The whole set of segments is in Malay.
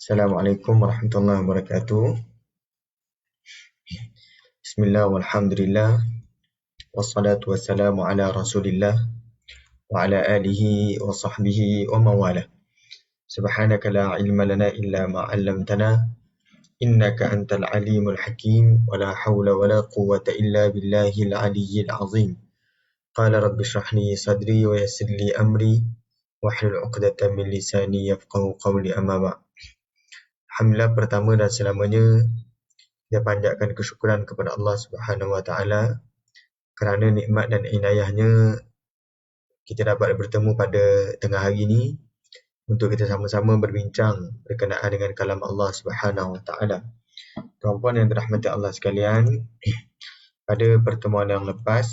Assalamualaikum warahmatullahi wabarakatuh. Bismillah walhamdulillah. Wassalatu wassalamu ala rasulillah. Wa ala alihi wa sahbihi wa mawala. Subhanaka la ilma lana illa ma 'allamtana. Innaka antal alimul hakim. Wa la hawla wa la quwwata illa billahil aliyyil azim. Qala rabbi shrah li sadri wa yassir li amri. Wahlul 'uqdatam min lisani yafqahu qawli amma ba'd. Alhamdulillah, pertama dan selamanya kita panjatkan kesyukuran kepada Allah Subhanahu Wa Taala kerana nikmat dan inayahnya kita dapat bertemu pada tengah hari ini untuk kita sama-sama berbincang berkenaan dengan kalam Allah Subhanahu Wa Taala. Tuan-puan yang dirahmati Allah sekalian, pada pertemuan yang lepas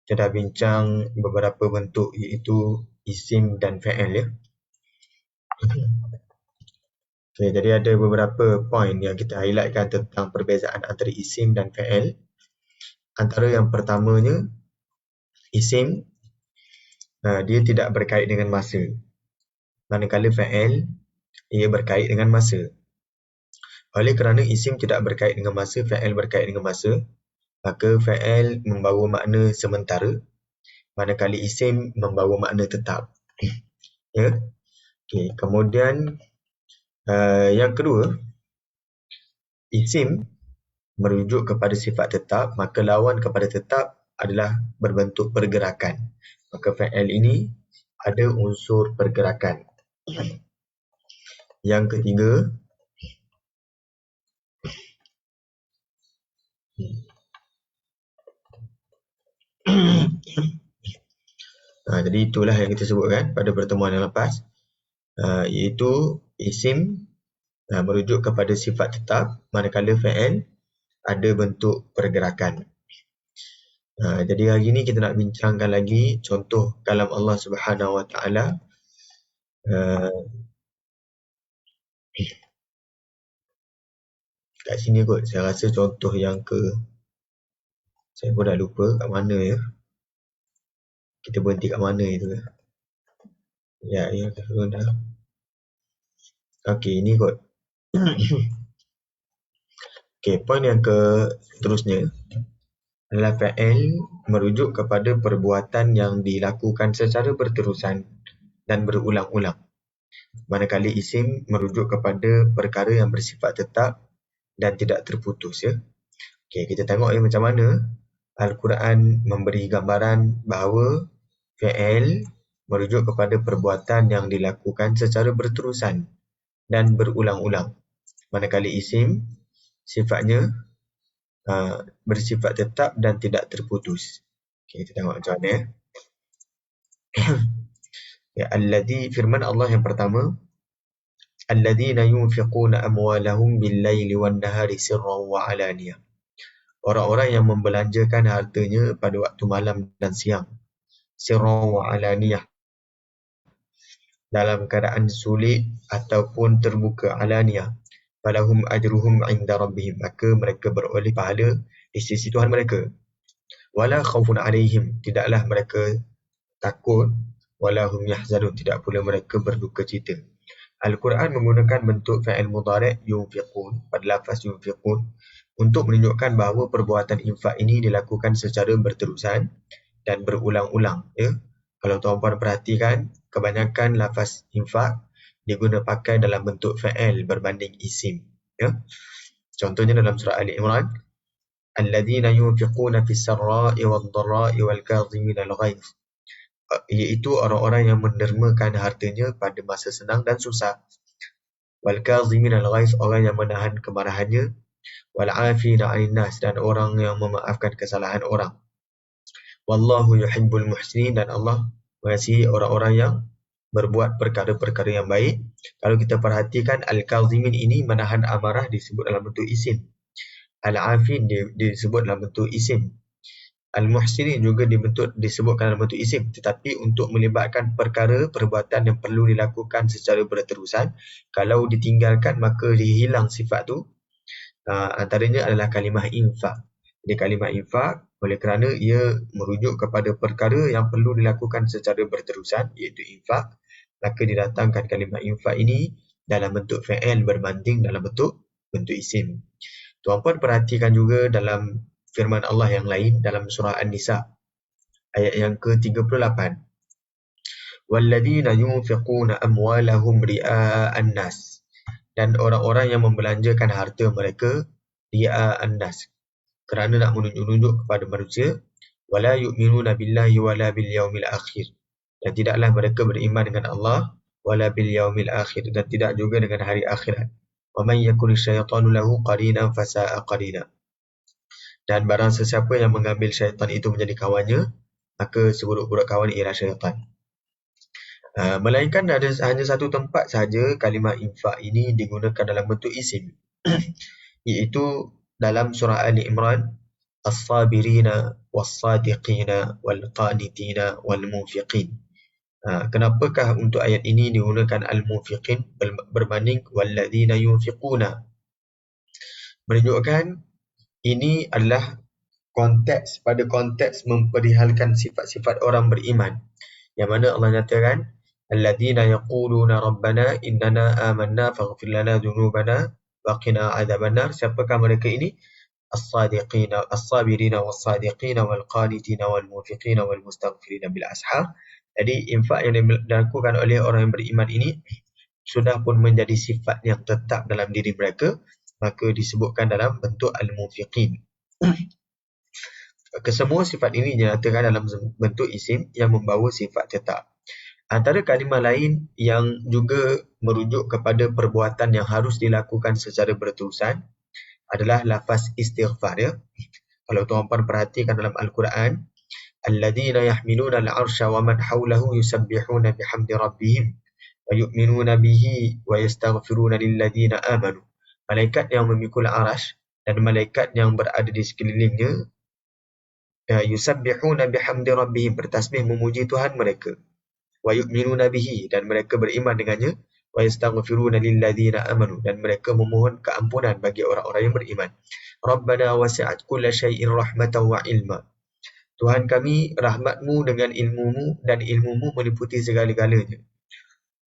kita dah bincang beberapa bentuk iaitu isim dan fa'il ya. Okay, jadi ada beberapa poin yang kita highlightkan tentang perbezaan antara isim dan fa'il. Antara yang pertamanya, isim dia tidak berkait dengan masa. Manakala fa'il ia berkait dengan masa. Oleh kerana isim tidak berkait dengan masa, fa'il berkait dengan masa, maka fa'il membawa makna sementara, manakala isim membawa makna tetap. Ya. Okay, kemudian yang kedua, isim merujuk kepada sifat tetap, maka lawan kepada tetap adalah berbentuk pergerakan. Maka fa'il ini ada unsur pergerakan. Yang ketiga, jadi itulah yang kita sebutkan pada pertemuan yang lepas, iaitu isim merujuk kepada sifat tetap, manakala fa'il ada bentuk pergerakan. Jadi hari ini kita nak bincangkan lagi contoh kalam Allah Subhanahu Wa Taala. Kat sini kot, saya rasa contoh yang saya pun dah lupa kat mana ya. Kita berhenti kat mana itu ya. Ya, dah. Okey, ini kot. Okey, poin yang seterusnya adalah fa'il merujuk kepada perbuatan yang dilakukan secara berterusan dan berulang-ulang. Manakala isim merujuk kepada perkara yang bersifat tetap dan tidak terputus ya. Okey, kita tengok macam mana Al-Quran memberi gambaran bahawa fa'il merujuk kepada perbuatan yang dilakukan secara berterusan dan berulang-ulang. Manakala isim sifatnya bersifat tetap dan tidak terputus. Okay, kita tengok macam mana ya. Ya, alladhi, firman Allah yang pertama, alladzina yunfiquna amwalahum bil-laili wan-nahari sirran wa alaniyah. Orang-orang yang membelanjakan hartanya pada waktu malam dan siang, sirran wa alaniyah, dalam keadaan sulit ataupun terbuka, alaniyah, falahum ajruhum 'inda rabbihim, maka mereka beroleh pahala di sisi Tuhan mereka. Wala khaufun 'alaihim, tidaklah mereka takut, wala hum yahzanun, tidak pula mereka berduka cita. Al-Quran menggunakan bentuk fa'il mudhari' yunfiqun pada lafaz yunfiqun untuk menunjukkan bahawa perbuatan infak ini dilakukan secara berterusan dan berulang-ulang ya. Kalau tuan-puan perhatikan, kebanyakan lafaz infak diguna pakai dalam bentuk fa'il berbanding isim ya. Contohnya dalam surah Ali Imran, alladzina yunfiquna fis sarra'i wad-dharra'i wal kadhimina al-ghaidh, iaitu orang-orang yang mendermakan hartanya pada masa senang dan susah. Wal kadhimina al-ghaidh, orang yang menahan kemarahannya. Wal 'afina 'anil nas, dan orang yang memaafkan kesalahan orang. Wallahu yuhibbul muhsinin, dan Allah mengasihi orang-orang yang berbuat perkara-perkara yang baik. Kalau kita perhatikan, al-kadhimin ini menahan amarah disebut dalam bentuk isim. Al-afin disebut dalam bentuk isim. Al-muhsinin juga disebutkan dalam bentuk isim, tetapi untuk melibatkan perkara perbuatan yang perlu dilakukan secara berterusan, kalau ditinggalkan maka dihilang sifat tu. Antaranya adalah kalimah infak. Jadi kalimah infak, oleh kerana ia merujuk kepada perkara yang perlu dilakukan secara berterusan, iaitu infak, maka didatangkan kalimah infak ini dalam bentuk fi'il berbanding dalam bentuk isim. Tuan-puan perhatikan juga dalam firman Allah yang lain dalam surah An-Nisa ayat yang ke-38. Walladzina yunfiquna amwalahum ria'an nas. Dan orang-orang yang membelanjakan harta mereka ria'an nas, kerana nak menunjuk-nunjuk kepada manusia. Wala yu'minuna billahi wala bil yaumil akhir. Dan tidaklah mereka beriman dengan Allah wala bil yaumil akhir, dan tidak juga dengan hari akhirat. Wa man yakun syaitanu lahu qarinan fasa'a qarina. Dan barang sesiapa yang mengambil syaitan itu menjadi kawannya, maka seburuk-buruk kawan ialah syaitan. Melainkan ada hanya satu tempat saja kalimah infak ini digunakan dalam bentuk isim, iaitu dalam surah Ali Imran, as-sabirina was-sadiqina wal-qanitina wal-munfiqin. Kenapakah untuk ayat ini digunakan al-munfiqin berbanding walladzina yunfiquna? Menunjukkan ini adalah pada konteks memperihalkan sifat-sifat orang beriman, yang mana Allah nyatakan alladzina yaquluna rabbana innana amanna faghfir lana dhunubana wa qina adzabannar. Siapakah mereka ini? As-sadiqina as-sabirina was-sadiqina wal-qanitina wal-munfiqina wal-mustaghfirina bil ashar. Jadi infak yang dilakukan oleh orang yang beriman ini sudah pun menjadi sifat yang tetap dalam diri mereka, maka disebutkan dalam bentuk al-munfiqin. Kesemua sifat ini dinyatakan dalam bentuk isim yang membawa sifat tetap. Antara kalimah lain yang juga merujuk kepada perbuatan yang harus dilakukan secara berterusan adalah lafaz istighfar, ya. Kalau tuan-puan perhatikan dalam Al-Quran, alladzina yahmiluna al-arsha wa man hawlahu yusabbihuna bihamdi rabbihim wa yu'minuna bihi wa yastaghfiruna lilladzina amanu. Malaikat yang memikul arash dan malaikat yang berada di sekelilingnya yusabbihuna bihamdi rabbihim, bertasbih memuji Tuhan mereka, wa yu'minuna bihi, dan mereka beriman dengannya, wa yastaghfiruna lilladzina amanu, dan mereka memohon keampunan bagi orang-orang yang beriman. Rabbana wasi'at kulla syai'in rahmatan wa ilma. Tuhan kami, rahmatmu dengan ilmumu, dan ilmumu meliputi segala-galanya.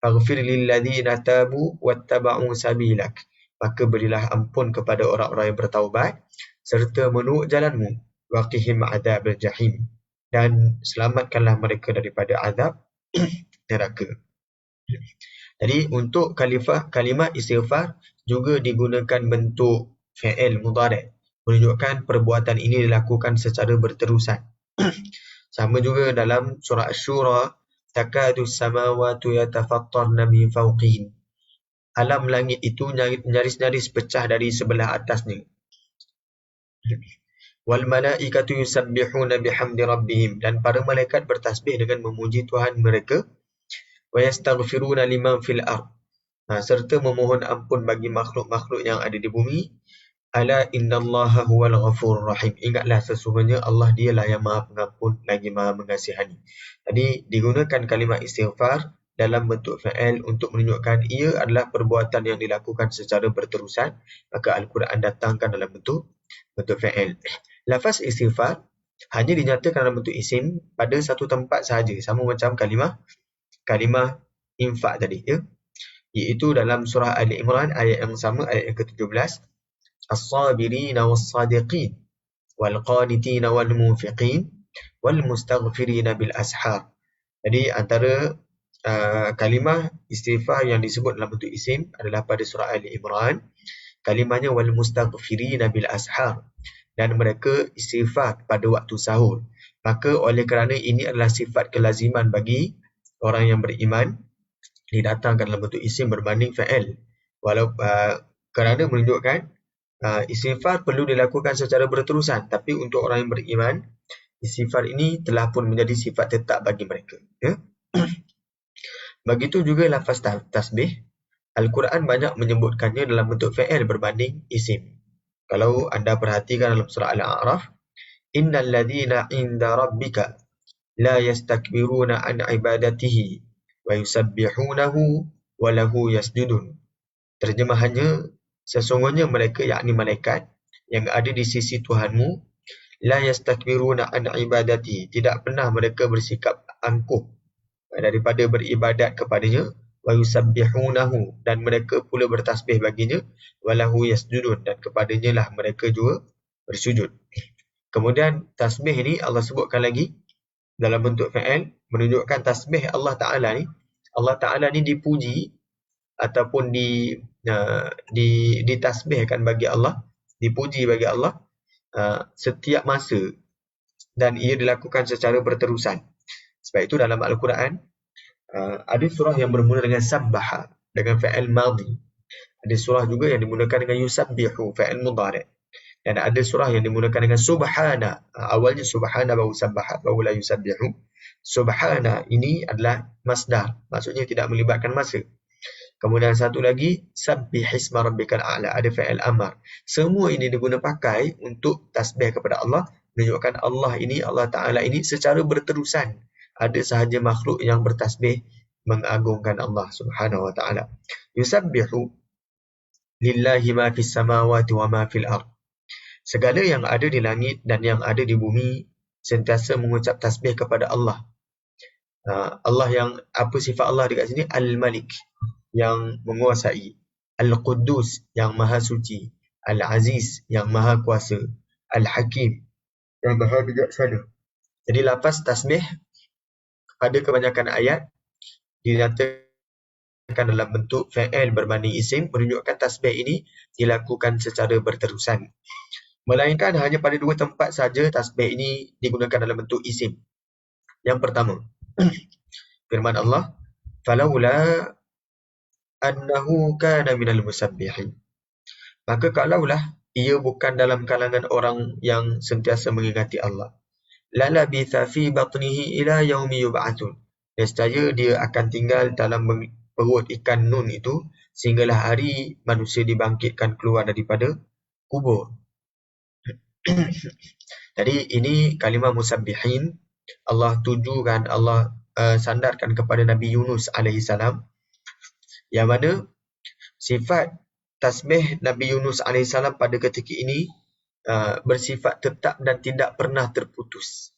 Faghfir lilladzina tabu wattaba'u sabilak. Maka berilah ampun kepada orang-orang yang bertaubat serta menurut jalanmu. Waqihim adzabal jahim, dan selamatkanlah mereka daripada azab neraka. Jadi untuk kalimah istighfar juga digunakan bentuk fi'il mudhari', menunjukkan perbuatan ini dilakukan secara berterusan. Sama juga dalam surah Asy-Syura, takadu samawati yatafattarna min fawqihim. Alam langit itu nyaris-nyaris pecah dari sebelah atasnya. Wal malaikatu yusabbihuna bihamdi rabbihim, dan para malaikat bertasbih dengan memuji Tuhan mereka. Wa yastaghfiruna liman fil ard, serta memohon ampun bagi makhluk-makhluk yang ada di bumi. Ala innallaha huwal ghafurur rahim. Ingatlah sesungguhnya Allah dialah yang Maha Pengampun lagi Maha Mengasihani. Jadi digunakan kalimah istighfar dalam bentuk fi'il untuk menunjukkan ia adalah perbuatan yang dilakukan secara berterusan, maka Al-Quran datangkan dalam bentuk fi'il. Lafaz istighfar hanya dinyatakan dalam bentuk isim pada satu tempat sahaja, sama macam kalimah infak tadi, ya, iaitu dalam surah Ali Imran ayat yang sama, ayat yang ke-17, as-sabirina was-sadiqin wal-qanitina wal-munfiqin wal-mustaghfirina bil ashar. Jadi antara kalimah istighfar yang disebut dalam bentuk isim adalah pada surah Ali Imran, kalimahnya wal-mustaghfirina bil ashar, dan mereka istighfar pada waktu sahur. Maka oleh kerana ini adalah sifat kelaziman bagi orang yang beriman, didatangkan dalam bentuk isim berbanding fa'il. Kerana menunjukkan istighfar perlu dilakukan secara berterusan, tapi untuk orang yang beriman, istighfar ini telah pun menjadi sifat tetap bagi mereka, ya. Begitu juga lafaz tasbih, Al-Quran banyak menyebutkannya dalam bentuk fi'il berbanding isim. Kalau anda perhatikan dalam surah Al-A'raf, innal ladzina 'inda rabbika la yastakbiruna an ibadatihi wa yusabbihunahu wa lahu yasjudun. Terjemahannya, sesungguhnya mereka, yakni malaikat yang ada di sisi Tuhanmu, la yastakbiruna an ibadatihi, tidak pernah mereka bersikap angkuh daripada beribadat kepadanya, wa yusabbihunahu, dan mereka pula bertasbih baginya, walahu yasjudun, dan kepadanya lah mereka juga bersujud. Kemudian tasbih ni Allah sebutkan lagi dalam bentuk fa'il, menunjukkan tasbih Allah Ta'ala ni dipuji ataupun ditasbihkan bagi Allah, dipuji bagi Allah setiap masa, dan ia dilakukan secara berterusan. Sebab itu dalam Al-Quran ada surah yang bermula dengan sabbaha, dengan fa'il madhi. Ada surah juga yang dimulakan dengan yusabbihu, fa'il mudhari'. Dan ada surah yang dimulakan dengan subhana. Awalnya subhana baru sabbaha, baru la yusabbihu. Subhana ini adalah masdar, maksudnya tidak melibatkan masa. Kemudian satu lagi, sabbihisma rabbikal a'la, ada fa'il amar. Semua ini diguna pakai untuk tasbih kepada Allah, menunjukkan Allah Ta'ala ini secara berterusan. Ada sahaja makhluk yang bertasbih mengagungkan Allah Subhanahu wa Ta'ala. Yusabbihu lillahi ma fis samawati wa ma fil ard. Segala yang ada di langit dan yang ada di bumi sentiasa mengucap tasbih kepada Allah. Allah yang, apa sifat Allah dekat sini? Al-Malik, yang menguasai. Al-Quddus, yang maha suci. Al-Aziz, yang maha kuasa. Al-Hakim, yang maha bijaksana. Jadi lafaz tasbih pada kebanyakan ayat dinyatakan dalam bentuk fa'il berbanding isim, menunjukkan tasbih ini dilakukan secara berterusan. Melainkan hanya pada dua tempat saja tasbih ini digunakan dalam bentuk isim. Yang pertama, firman Allah, falaula annahu kana minal musabbihin. Maka kalaulah ia bukan dalam kalangan orang yang sentiasa mengingati Allah, la labitha fi batnihi ila yaumi yub'atsun. Nescaya dia akan tinggal dalam perut ikan nun itu sehinggalah hari manusia dibangkitkan keluar daripada kubur. Jadi ini kalimah musabbihin Allah tujukan, Allah sandarkan kepada Nabi Yunus alaihissalam, yang mana sifat tasbih Nabi Yunus alaihissalam pada ketika ini bersifat tetap dan tidak pernah terputus.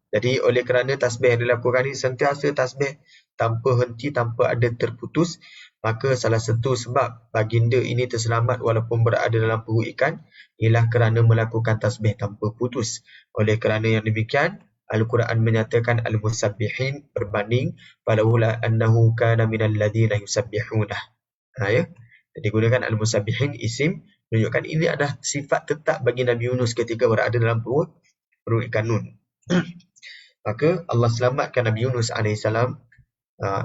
Jadi oleh kerana tasbih yang dilakukan ini sentiasa tasbih tanpa henti, tanpa ada terputus, maka salah satu sebab baginda ini terselamat walaupun berada dalam perut ikan ialah kerana melakukan tasbih tanpa putus. Oleh kerana yang demikian, Al-Quran menyatakan al-musabbihin berbanding falaula annahu kana minal ladzina yusabbihunah. Ya. Digunakan al-musabbihin isim, menunjukkan ini adalah sifat tetap bagi Nabi Yunus ketika berada dalam perut ikan nun. Maka Allah selamatkan Nabi Yunus alaihissalam.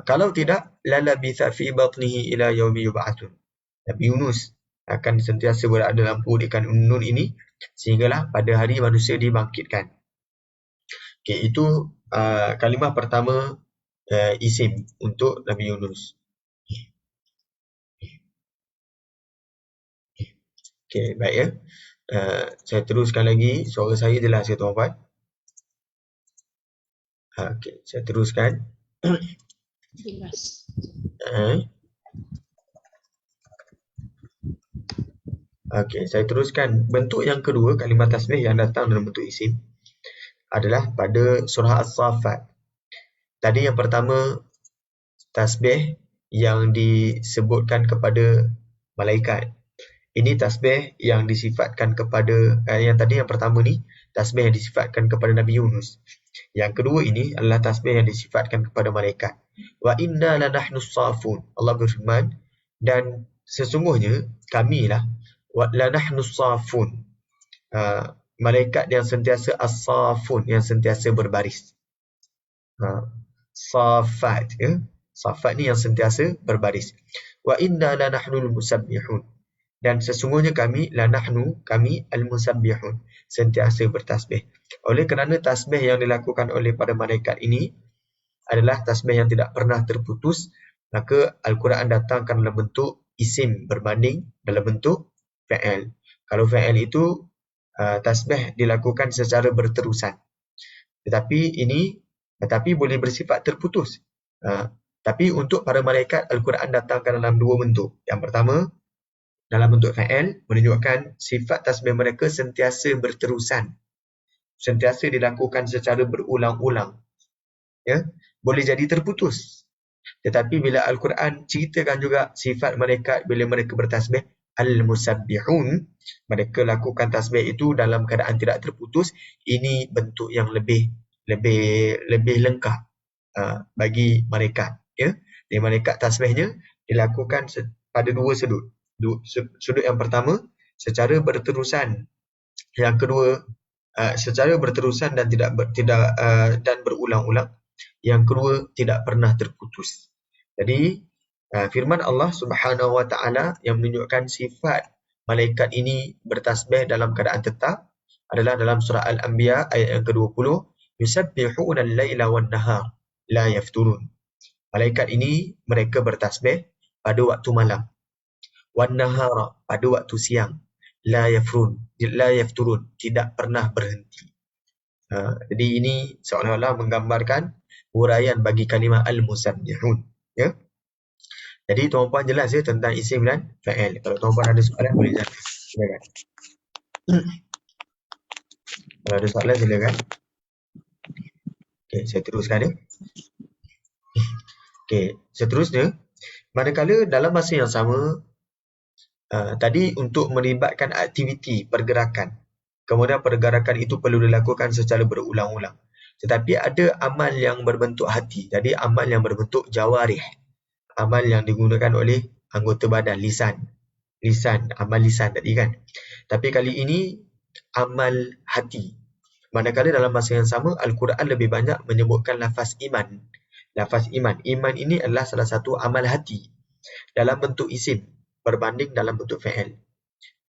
Kalau tidak, lalabitha fi batnihi ila yaumi yub'atsun. Nabi Yunus akan sentiasa berada dalam perut ikan nun ini sehinggalah pada hari manusia dibangkitkan. Okay, itu kalimah pertama isim untuk Nabi Yunus. Okay, baik ya. Saya teruskan lagi. Suara saya jelas ke tuan-tuan? Okay, saya teruskan. Jelas. Okay, saya teruskan. Bentuk yang kedua, kalimah tasbih yang datang dalam bentuk isim adalah pada surah As-Saffat. Tadi yang pertama, tasbih yang disebutkan kepada malaikat. Ini tasbih yang disifatkan kepada, yang tadi yang pertama ni, tasbih yang disifatkan kepada Nabi Yunus. Yang kedua ini adalah tasbih yang disifatkan kepada malaikat. Wa inna lanahnu as-safun. Allah berfirman, dan sesungguhnya kamilah, wa lanahnu as-safun. Malaikat yang sentiasa as-safun, yang sentiasa berbaris. Safat, ya. Safat ni yang sentiasa berbaris. Wa inna lanahnu al-musabbihun. Dan sesungguhnya kami, lanahnu, kami al-musabbihun, sentiasa bertasbih. Oleh kerana tasbih yang dilakukan oleh para malaikat ini adalah tasbih yang tidak pernah terputus, maka Al-Quran datangkan dalam bentuk isim berbanding dalam bentuk fa'il. Kalau fa'il itu tasbih dilakukan secara berterusan. Tetapi boleh bersifat terputus. Tapi untuk para malaikat, Al-Quran datangkan dalam dua bentuk. Yang pertama, dalam bentuk fa'il, menunjukkan sifat tasbih mereka sentiasa berterusan. Sentiasa dilakukan secara berulang-ulang. Ya, boleh jadi terputus. Tetapi bila Al-Quran ceritakan juga sifat malaikat bila mereka bertasbih, al-musabbihun, mereka lakukan tasbih itu dalam keadaan tidak terputus. Ini bentuk yang lebih lengkap bagi malaikat, ya. Di malaikat tasbihnya dilakukan pada dua sudut. Sudut yang pertama secara berterusan, yang kedua secara berterusan dan dan berulang-ulang, yang kedua tidak pernah terputus. Jadi firman Allah Subhanahu wa taala yang menunjukkan sifat malaikat ini bertasbih dalam keadaan tetap adalah dalam surah Al-Anbiya ayat yang ke-20, yusabbihuna al-laila wan-nahar la yafturun. Malaikat ini mereka bertasbih pada waktu malam, wan-nahara pada waktu siang, la yafturun, tidak pernah berhenti. Jadi ini seolah-olah menggambarkan huraian bagi kalimah al-musabbihun, ya. Jadi tuan-puan jelas ya tentang isim dan fa'il. Kalau tuan-puan ada soalan boleh silakan. Kalau ada soalan silakan. Okey, saya teruskan ya. Okey, seterusnya, manakala dalam masa yang sama tadi untuk melibatkan aktiviti pergerakan, kemudian pergerakan itu perlu dilakukan secara berulang-ulang. Tetapi ada amal yang berbentuk hati. Jadi amal yang berbentuk jawarih, amal yang digunakan oleh anggota badan, lisan, amal lisan tadi kan. Tapi kali ini amal hati. Manakala dalam masa yang sama Al-Quran lebih banyak menyebutkan lafaz iman. Lafaz iman. Iman ini adalah salah satu amal hati dalam bentuk isim berbanding dalam bentuk fa'il.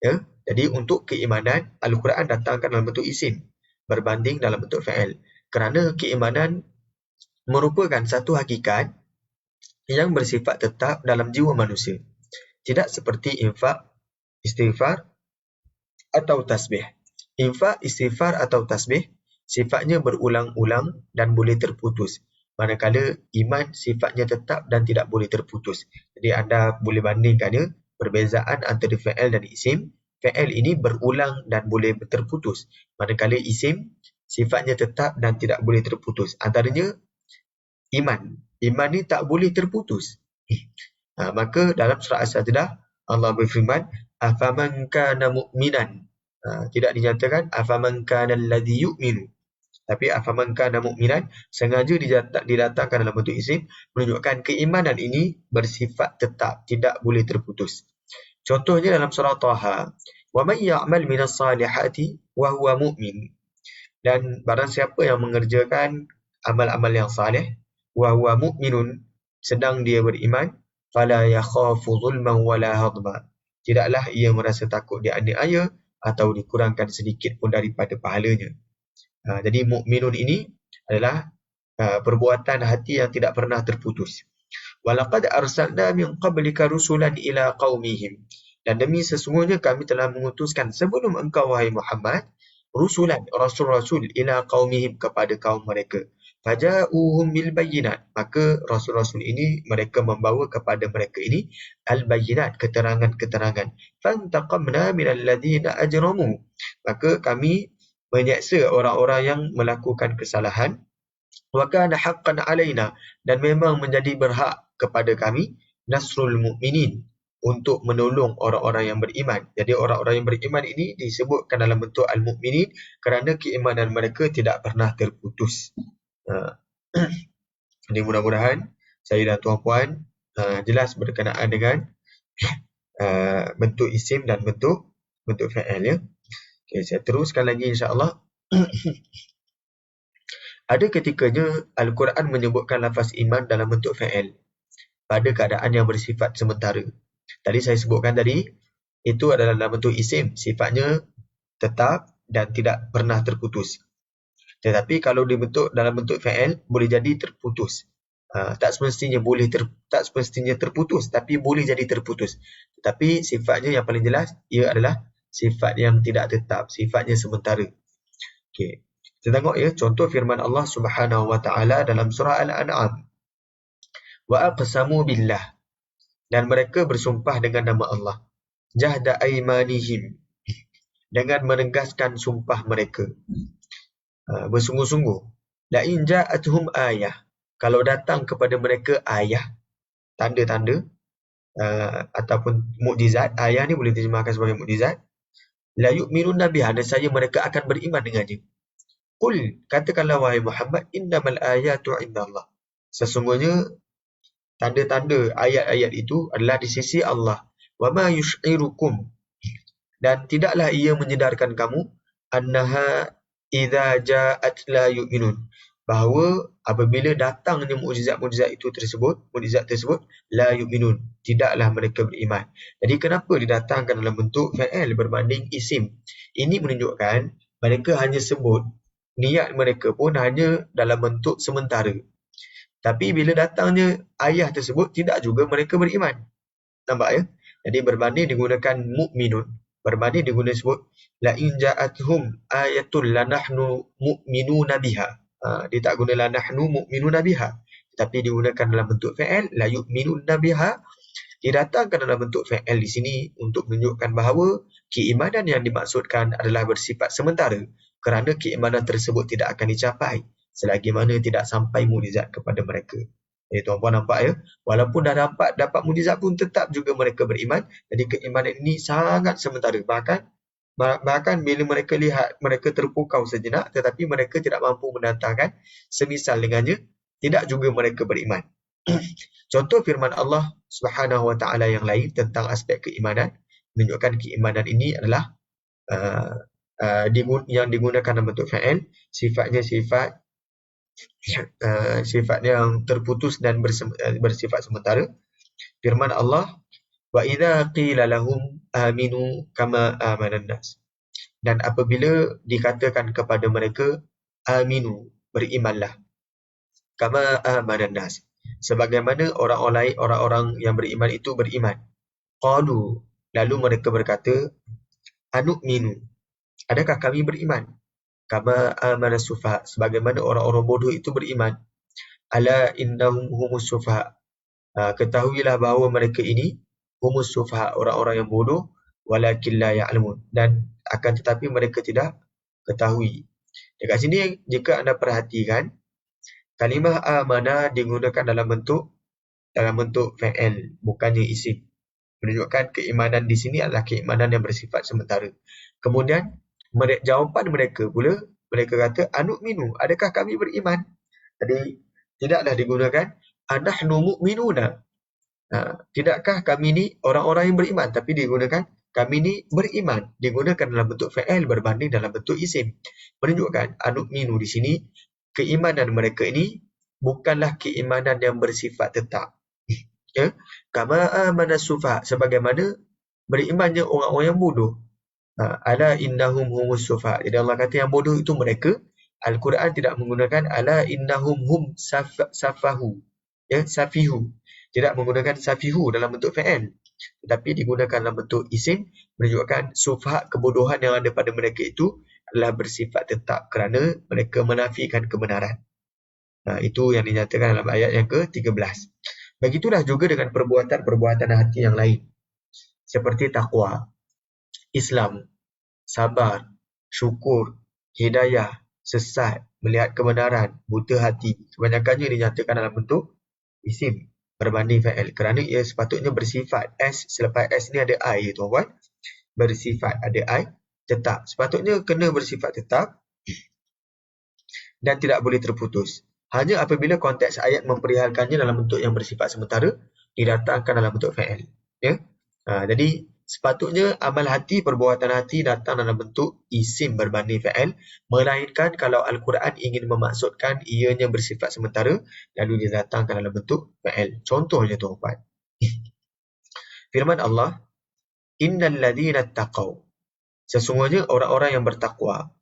Ya, jadi untuk keimanan Al-Quran datangkan dalam bentuk isim berbanding dalam bentuk fa'il. Kerana keimanan merupakan satu hakikat yang bersifat tetap dalam jiwa manusia. Tidak seperti infak, istighfar atau tasbih. Infak, istighfar atau tasbih sifatnya berulang-ulang dan boleh terputus. Manakala iman sifatnya tetap dan tidak boleh terputus. Jadi anda boleh bandingkan ya, perbezaan antara fa'il dan isim. Fa'il ini berulang dan boleh terputus. Manakala isim sifatnya tetap dan tidak boleh terputus. Antaranya iman. Iman ni tak boleh terputus. Maka dalam surah As-Sajdah Allah berfirman, afaman kana mu'minan. Tidak dinyatakan afaman kana alladhi yu'minu. Tapi afaman kana mu'minan sengaja didatangkan dalam bentuk isim menunjukkan keimanan ini bersifat tetap, tidak boleh terputus. Contohnya dalam surah Taha, wa man ya'mal minas salihati wa huwa mu'min. Dan barang siapa yang mengerjakan amal-amal yang saleh, wa huwa mu'minun, sedang dia beriman, fala yakhafu zulman wala hadma. Tidaklah ia merasa takut dianiaya atau dikurangkan sedikit pun daripada pahalanya. Jadi mukminun ini adalah perbuatan hati yang tidak pernah terputus. Walaqad arsalna min qablika rusulan ila qaumihim. Dan demi sesungguhnya kami telah mengutuskan sebelum engkau wahai Muhammad rusulan, rasul-rasul ila qaumihim, kepada kaum mereka. Faja'uhum bil bayyinat. Maka rasul-rasul ini mereka membawa kepada mereka ini al bayyinat, keterangan-keterangan. Fantaqamna minal ladzina ajramu. Maka kami menyeksa orang-orang yang melakukan kesalahan. Wa kana haqqan alaina, dan memang menjadi berhak kepada kami nasrul mukminin, untuk menolong orang-orang yang beriman. Jadi orang-orang yang beriman ini disebutkan dalam bentuk al-mukminin kerana keimanan mereka tidak pernah terputus. Jadi mudah-mudahan saya dan tuan-puan jelas berkenaan dengan bentuk isim dan bentuk fa'il ya. Okay, saya teruskan lagi insya-Allah. Ada ketikanya Al-Quran menyebutkan lafaz iman dalam bentuk fa'il pada keadaan yang bersifat sementara. Tadi saya sebutkan tadi, itu adalah dalam bentuk isim, sifatnya tetap dan tidak pernah terputus. Tetapi kalau dalam bentuk fa'il, boleh jadi terputus. Tak semestinya terputus, tapi boleh jadi terputus. Tetapi sifatnya yang paling jelas, ia adalah sifat yang tidak tetap, sifatnya sementara. Okay. Kita tengok ya, contoh firman Allah Subhanahu wa taala dalam surah Al-An'am. Wa aqsamu billah, dan mereka bersumpah dengan nama Allah. Jahda aymanihim, dengan menegaskan sumpah mereka. Bersungguh-sungguh. La in ja'atuhum ayah, kalau datang kepada mereka ayah, tanda-tanda ataupun mukjizat. Ayat ni boleh terjemahkan sebagai mukjizat. La yu'minuna biha, nescaya mereka akan beriman dengannya. Qul, katakanlah wahai Muhammad, innamal ayatu indallah. Sesungguhnya tanda-tanda ayat-ayat itu adalah di sisi Allah. Wa ma yush'irukum, dan tidaklah ia menyedarkan kamu, annaha idza ja'at la yu'minun, bahawa apabila datangnya mukjizat-mukjizat mukjizat tersebut, la yu'minun, tidaklah mereka beriman. Jadi kenapa didatangkan dalam bentuk fa'il berbanding isim? Ini menunjukkan mereka hanya sebut, niat mereka pun hanya dalam bentuk sementara. Tapi bila datangnya ayat tersebut, tidak juga mereka beriman. Nampak ya? Jadi berbanding digunakan mu'minun, berbanding digunakan sebut la in ja'atuhum ayatul lanahnu mu'minuna biha. Dia tak guna lanahnu mu'minuna biha, tapi digunakan dalam bentuk fa'il, la yu'minuna biha. Didatangkan dalam bentuk fa'il di sini untuk menunjukkan bahawa keimanan yang dimaksudkan adalah bersifat sementara, kerana keimanan tersebut tidak akan dicapai selagi mana tidak sampai mukjizat kepada mereka. Jadi tuan-puan nampak ya, walaupun dah dapat mukjizat pun tetap juga mereka beriman. Jadi keimanan ini sangat sementara. Bahkan bila mereka lihat, mereka terpukau sejenak, tetapi mereka tidak mampu mendatangkan semisal dengannya, tidak juga mereka beriman. Contoh firman Allah Subhanahu wa taala yang lain tentang aspek keimanan menunjukkan keimanan ini adalah yang digunakan dalam bentuk fa'il, sifatnya yang terputus dan bersifat sementara. Firman Allah, wa idza qila lahum aminu kama amanan nas, dan apabila dikatakan kepada mereka aminu, berimanlah, kama amanan nas, sebagaimana orang-orang yang beriman itu beriman. Qalu, lalu mereka berkata, anu'minu, adakah kami beriman? Kama amana sufaha, sebagaimana orang-orang bodoh itu beriman. Ala innahum humus sufaha, ketahuilah bahawa mereka ini humus sufaha, orang-orang yang bodoh, walakin la ya'lamun, dan akan tetapi mereka tidak ketahui. Dekat sini jika anda perhatikan, kalimah amana digunakan dalam bentuk fa'il, bukannya isim. Menunjukkan keimanan di sini adalah keimanan yang bersifat sementara. Kemudian jawapan mereka pula, mereka kata anu'minu, adakah kami beriman? Jadi tidaklah digunakan anahnu mu'minuna, tidakkah kami ni orang-orang yang beriman, tapi digunakan kami ni beriman, digunakan dalam bentuk fa'il berbanding dalam bentuk isim. Menunjukkan anu'minu di sini, keimanan mereka ini bukanlah keimanan yang bersifat tetap. Ya, kama amana sufaha, sebagaimana berimannya orang-orang yang bodoh. Ala innahum humus sufaha. Jadi Allah kata yang bodoh itu mereka. Al-Quran tidak menggunakan ala innahum hum safahu, ya, safihu. Tidak menggunakan safihu dalam bentuk fa'il, tetapi digunakan dalam bentuk isim, menunjukkan sufaha, kebodohan yang ada pada mereka itu adalah bersifat tetap kerana mereka menafikan kebenaran. Itu yang dinyatakan dalam ayat yang ke-13. Begitulah juga dengan perbuatan-perbuatan hati yang lain, seperti takwa, Islam, sabar, syukur, hidayah, sesat, melihat kebenaran, buta hati. Kebanyakannya dinyatakan dalam bentuk isim berbanding fa'il, kerana ia sepatutnya bersifat S. Selepas S ni ada I, tuan-tuan. Bersifat, ada I, tetap. Sepatutnya kena bersifat tetap dan tidak boleh terputus. Hanya apabila konteks ayat memperihalkannya dalam bentuk yang bersifat sementara, didatangkan dalam bentuk fa'il. Ya? Jadi sepatutnya amal hati, perbuatan hati datang dalam bentuk isim berbanding fa'il, melainkan kalau Al-Quran ingin memaksudkan ianya bersifat sementara, lalu didatangkan dalam bentuk fa'il. Contohnya tuan-tuan, firman Allah, innal ladzina taqaw, sesungguhnya orang-orang yang bertakwa,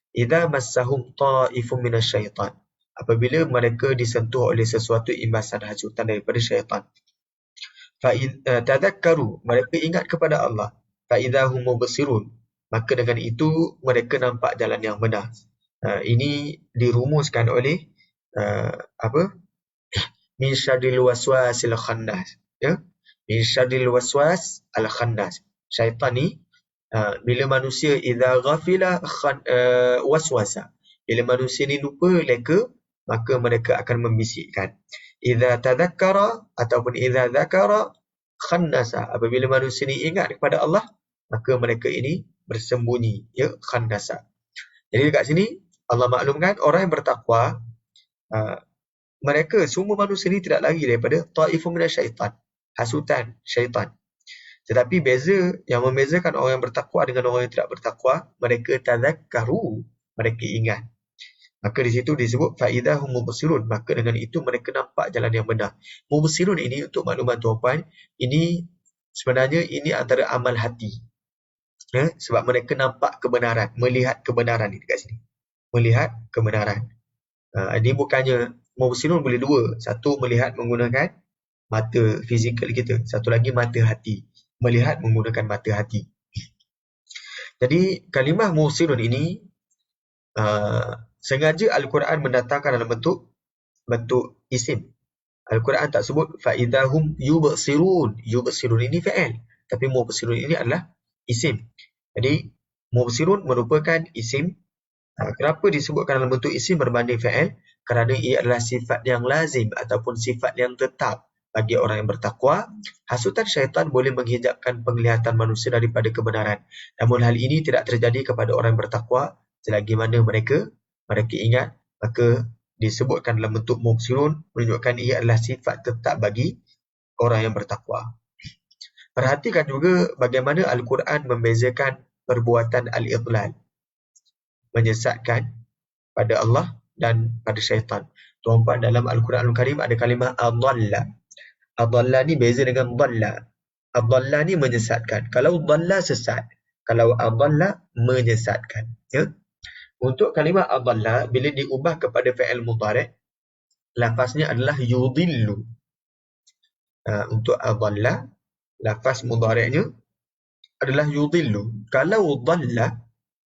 idza massahum ta'ifun minasyaitan, apabila mereka disentuh oleh sesuatu imbasan hasutan daripada syaitan, tadhakkaru, mereka ingat kepada Allah, fa idza hum mubsirun, maka dengan itu mereka nampak jalan yang benar. Ini dirumuskan oleh min syarril waswasil khannas, ya, min syarril waswas al khannas. Syaitan ni bila manusia idza ghafila waswasa, bila manusia ni lupa leka, maka mereka akan membisikkan. Idza tadhakkara ataupun idza dzakara khannasa. Apabila manusia ini ingat kepada Allah, maka mereka ini bersembunyi, ya, khannasa. Jadi dekat sini Allah maklumkan orang yang bertakwa, uh, mereka semua manusia ini tidak lari daripada taifun minasyaitan, hasutan syaitan. Tetapi yang membezakan orang yang bertakwa dengan orang yang tidak bertakwa, mereka tadhakkaru, mereka ingat. Maka di situ disebut faidahum mubsirun, maka dengan itu mereka nampak jalan yang benar. Mubsirun ini, untuk makluman tuan-puan, ini sebenarnya ini antara amal hati. Ya, sebab mereka nampak kebenaran, melihat kebenaran ni dekat sini. Melihat kebenaran. Ini bukannya mubsirun boleh dua. Satu melihat menggunakan mata fizikal kita, satu lagi mata hati. Melihat menggunakan mata hati. Jadi kalimah mubsirun ini sengaja Al-Quran mendatangkan dalam bentuk isim. Al-Quran tak sebut faidahum yubsirun. Yubsirun ini fa'il, tapi mubsirun ini adalah isim. Jadi mubsirun merupakan isim. Kenapa disebutkan dalam bentuk isim berbanding fa'il? Kerana ia adalah sifat yang lazim ataupun sifat yang tetap bagi orang yang bertakwa. Hasutan syaitan boleh menghijabkan penglihatan manusia daripada kebenaran. Namun hal ini tidak terjadi kepada orang yang bertakwa selagi mana mereka ingat, maka disebutkan dalam bentuk mubsirun, menunjukkan ia adalah sifat tetap bagi orang yang bertakwa. Perhatikan juga bagaimana Al-Quran membezakan perbuatan al-idlal, menyesatkan pada Allah dan pada syaitan. Tuan-tuan, dalam Al-Quran Al-Karim ada kalimah adalla. Adalla ni beza dengan dalla. Adalla ni menyesatkan. Kalau dalla sesat, kalau adalla menyesatkan. Ya? Untuk kalimah adalla, bila diubah kepada fi'il mudhari', lafaznya adalah yudillu. Untuk adalla, lafaz mudhari'nya adalah yudillu. Kalau dalla,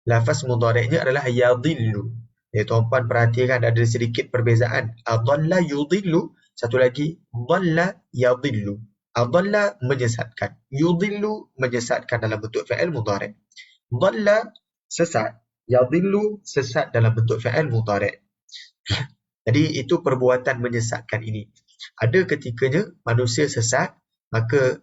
lafaz mudhari'nya adalah yadillu. Ya, tuan-puan perhatikan ada sedikit perbezaan. Adalla yudillu, satu lagi dalla yadillu. Adalla menyesatkan, yudillu menyesatkan dalam bentuk fi'il mudhari'. Dalla sesat, yadillu sesat dalam bentuk fi'il mudhari'. Jadi itu perbuatan menyesatkan ini. Ada ketikanya manusia sesat, maka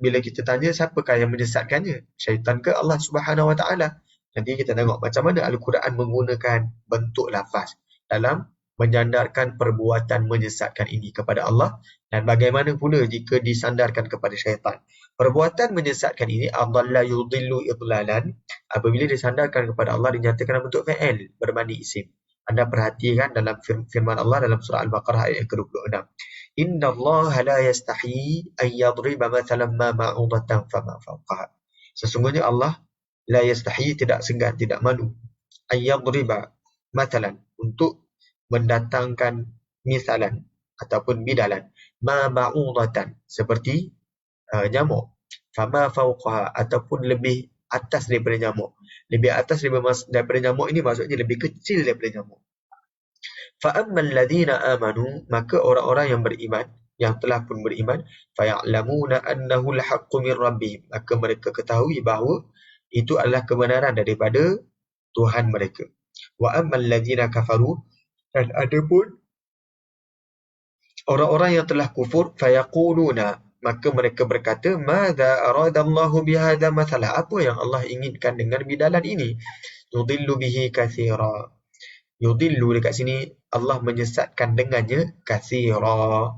bila kita tanya siapakah yang menyesatkannya? Syaitan ke Allah Subhanahu Wa Taala? Nanti kita tengok macam mana Al-Quran menggunakan bentuk lafaz dalam menyandarkan perbuatan menyesatkan ini kepada Allah, dan bagaimana pula jika disandarkan kepada syaitan. Perbuatan menyesatkan ini adalla yudillu idlalan, apabila disandarkan kepada Allah dinyatakan dalam bentuk fi'il berbanding isim. Anda perhatikan dalam firman Allah dalam surah Al-Baqarah ayat ke-26. Inna Allah la yastahi an yadriba mathalan ma ma'udatan fama fawqaha. Sesungguhnya Allah la yastahi, tidak segan, tidak malu, an yadriba mathalan, untuk mendatangkan misalan ataupun bidalan, ma ma'udatan, seperti nyamuk, fama fawqaha, ataupun lebih atas daripada nyamuk. Lebih atas daripada nyamuk ini maksudnya lebih kecil daripada nyamuk. Fa'ammal ladhina amanu, maka orang-orang yang beriman, yang telah pun beriman, faya'lamuna annahu al-haqqu min rabbihim, maka mereka ketahui bahawa itu adalah kebenaran daripada Tuhan mereka. Wa ammal ladhina kafaru, dan adapun orang-orang yang telah kufur, fayaquluna, maka mereka berkata, madza aradallahu bihadza mathala, apa yang Allah inginkan dengan bidalan ini? Yudillu bihi katsira. Yudillu dekat sini Allah menyesatkan dengannya katsira,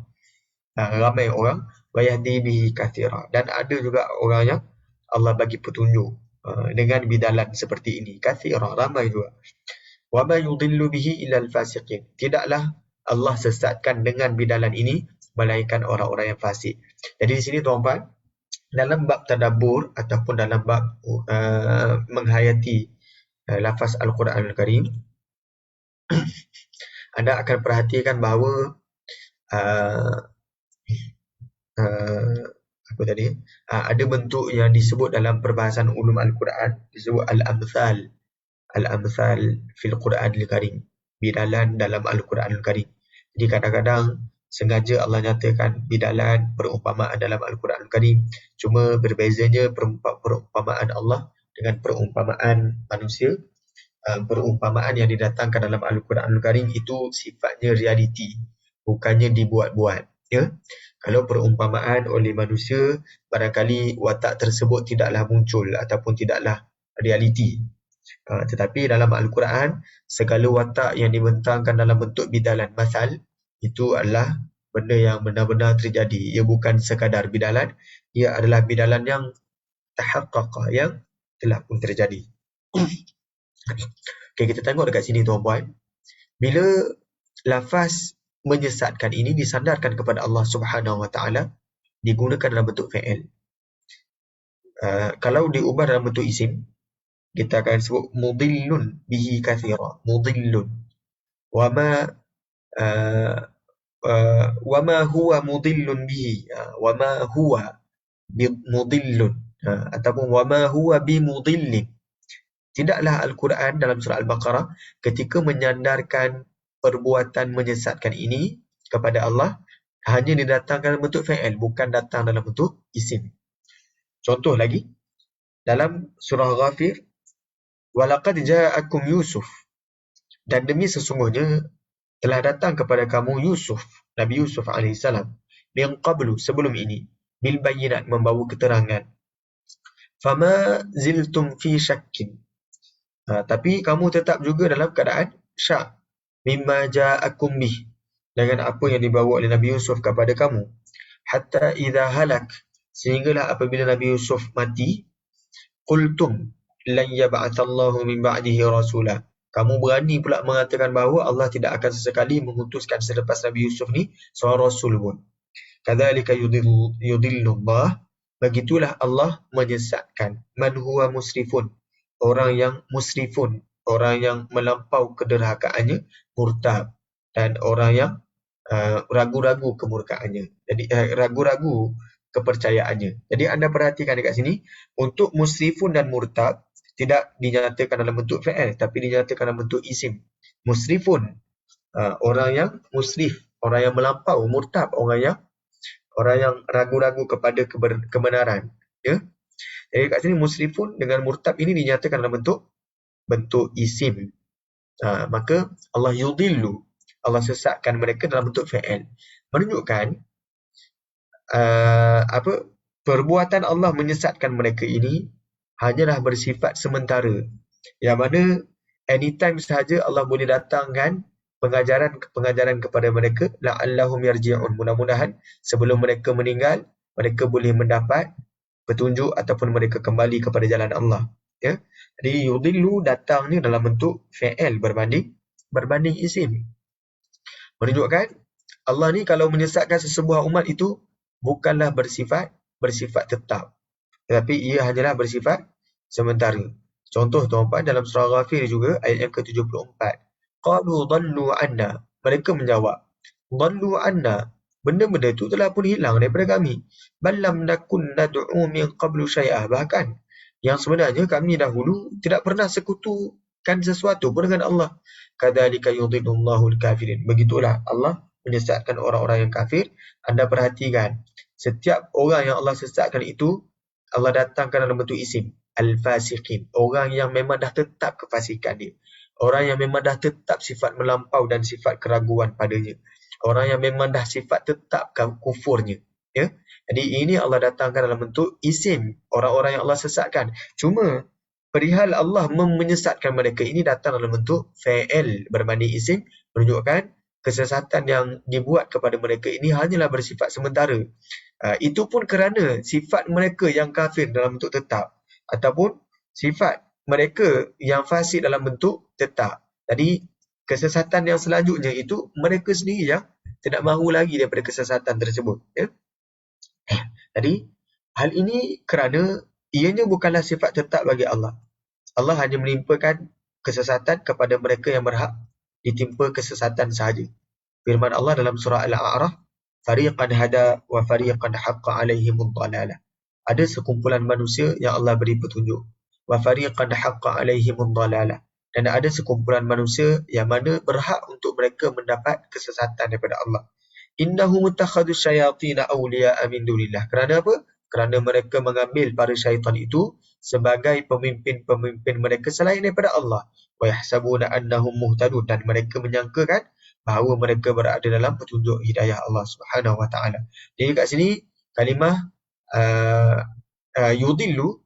ramai orang, wa yahdi bihi katsira, dan ada juga orang yang Allah bagi petunjuk dengan bidalan seperti ini, katsira, ramai juga. Wa ma yudillu bihi illa al-fasiqin, tidaklah Allah sesatkan dengan bidalan ini melainkan orang-orang yang fasik. Jadi di sini tuan-tuan, dalam bab tadabbur ataupun dalam bab menghayati lafaz Al-Quran Al-Karim, anda akan perhatikan bahawa ada bentuk yang disebut dalam perbahasan ulum Al-Quran, disebut al-amthal. Al-amthal fil Quran Al-Karim, bidalan dalam Al-Quran Al-Karim. Jadi kadang-kadang sengaja Allah nyatakan bidalan, perumpamaan dalam Al-Quran Al-Karim. Cuma berbezanya perumpamaan Allah dengan perumpamaan manusia. Perumpamaan yang didatangkan dalam Al-Quran Al-Karim itu sifatnya realiti. bukannya dibuat-buat. Ya, kalau perumpamaan oleh manusia, barangkali watak tersebut tidaklah muncul ataupun tidaklah realiti. Tetapi dalam Al-Quran, segala watak yang dibentangkan dalam bentuk bidalan masal, itu adalah benda yang benar-benar terjadi. Ia bukan sekadar bidalan, ia adalah bidalan yang tahaqqaqa, yang telah pun terjadi. Okay, kita tengok dekat sini tuan-puan. Bila lafaz menyesatkan ini disandarkan kepada Allah Subhanahu Wa Taala, digunakan dalam bentuk fi'il. Kalau diubah dalam bentuk isim, kita akan sebut mudillun bihi kathira. Mudillun. Wama wama huwa mudillun bihi. Wama huwa mudillun. Ataupun wama huwa bimudillin. Tidaklah Al-Quran dalam surah Al-Baqarah ketika menyandarkan perbuatan menyesatkan ini kepada Allah, hanya didatangkan dalam bentuk fi'il, bukan datang dalam bentuk isim. Contoh lagi, dalam surah Ghafir, walaqad ja'akum Yusuf, dan demi sesungguhnya telah datang kepada kamu Yusuf, Nabi Yusuf AS, min qablu, sebelum ini, bil bayyinat, membawa keterangan. Fama ziltum fi syakkin, tapi kamu tetap juga dalam keadaan syak, mimma ja'akum bih, dengan apa yang dibawa oleh Nabi Yusuf kepada kamu. Hatta idza halak, sehinggalah apabila Nabi Yusuf mati, qultum lan yab'atsallahu min ba'dihi rasula, kamu berani pula mengatakan bahawa Allah tidak akan sesekali mengutuskan selepas Nabi Yusuf ni seorang rasul pun. Kadzalika yudillullah, begitulah Allah menyesatkan man huwa musrifun, orang yang musrifun, orang yang melampau kederhakaannya, murtab, dan orang yang ragu-ragu kemurkaannya. Jadi ragu-ragu kepercayaannya. Jadi anda perhatikan dekat sini, untuk musrifun dan murtab tidak dinyatakan dalam bentuk fi'il, tapi dinyatakan dalam bentuk isim. Musrifun, orang yang musrif, orang yang melampau. Murtab, orang yang ragu-ragu kepada kebenaran. Ya. Jadi kat sini musrifun dengan murtab ini dinyatakan dalam bentuk isim. Maka Allah yudillu, Allah sesatkan mereka dalam bentuk fi'il. Menunjukkan perbuatan Allah menyesatkan mereka ini hanyalah bersifat sementara. Yang mana anytime sahaja Allah boleh datangkan pengajaran kepada mereka, la'allahum yarji'un, mudah-mudahan sebelum mereka meninggal, mereka boleh mendapat petunjuk ataupun mereka kembali kepada jalan Allah. Ya. Jadi yudillu datang ni dalam bentuk fi'il berbanding isim. Menunjukkan Allah ni kalau menyesatkan sesebuah umat itu bukanlah bersifat tetap, tetapi ia hanyalah bersifat sementara. Contoh tuan-tuan dalam surah Ghafir juga ayat yang ke-74. Qalu dhallu anna, mereka menjawab, dhallu anna, benda-benda itu telah pun hilang daripada kami. Bal lam nakun nad'u min qablu syai'ah, bahkan yang sebenarnya kami dahulu tidak pernah sekutukan sesuatu pun dengan Allah. Kadzalika yudhillullahu al-kafirin, begitulah Allah menyesatkan orang-orang yang kafir. Anda perhatikan, setiap orang yang Allah sesatkan itu Allah datangkan dalam bentuk isim, al-fasiqin, orang yang memang dah tetap kefasikan dia, orang yang memang dah tetap sifat melampau dan sifat keraguan padanya, orang yang memang dah sifat tetap kufurnya. Ya. Jadi ini Allah datangkan dalam bentuk isim, orang-orang yang Allah sesatkan. Cuma perihal Allah menyesatkan mereka ini datang dalam bentuk fi'il berbanding isim, menunjukkan kesesatan yang dibuat kepada mereka ini hanyalah bersifat sementara. Itu pun kerana sifat mereka yang kafir dalam bentuk tetap, ataupun sifat mereka yang fasik dalam bentuk tetap. Jadi kesesatan yang selanjutnya itu mereka sendiri yang tidak mahu lagi daripada kesesatan tersebut. Ya? Jadi hal ini kerana ianya bukanlah sifat tetap bagi Allah. Allah hanya menimpakan kesesatan kepada mereka yang berhak ditimpa kesesatan sahaja. Firman Allah dalam surah Al-A'raf, fariqan hada wa fariqan haqqa alaihimud dhalalah. Ada sekumpulan manusia yang Allah beri petunjuk. Wa fariqan haqqa alaihimud dhalalah. Dan ada sekumpulan manusia yang mana berhak untuk mereka mendapat kesesatan daripada Allah. Innahum muttakhadhu syayatin awliya'a min dunillah. Kerana apa? Kerana mereka mengambil para syaitan itu sebagai pemimpin-pemimpin mereka selain daripada Allah. Wa yahsabuna annahum muhtadun, dan mereka menyangkakan bahawa mereka berada dalam petunjuk hidayah Allah Subhanahu wa taala. Jadi kat sini kalimah yudillu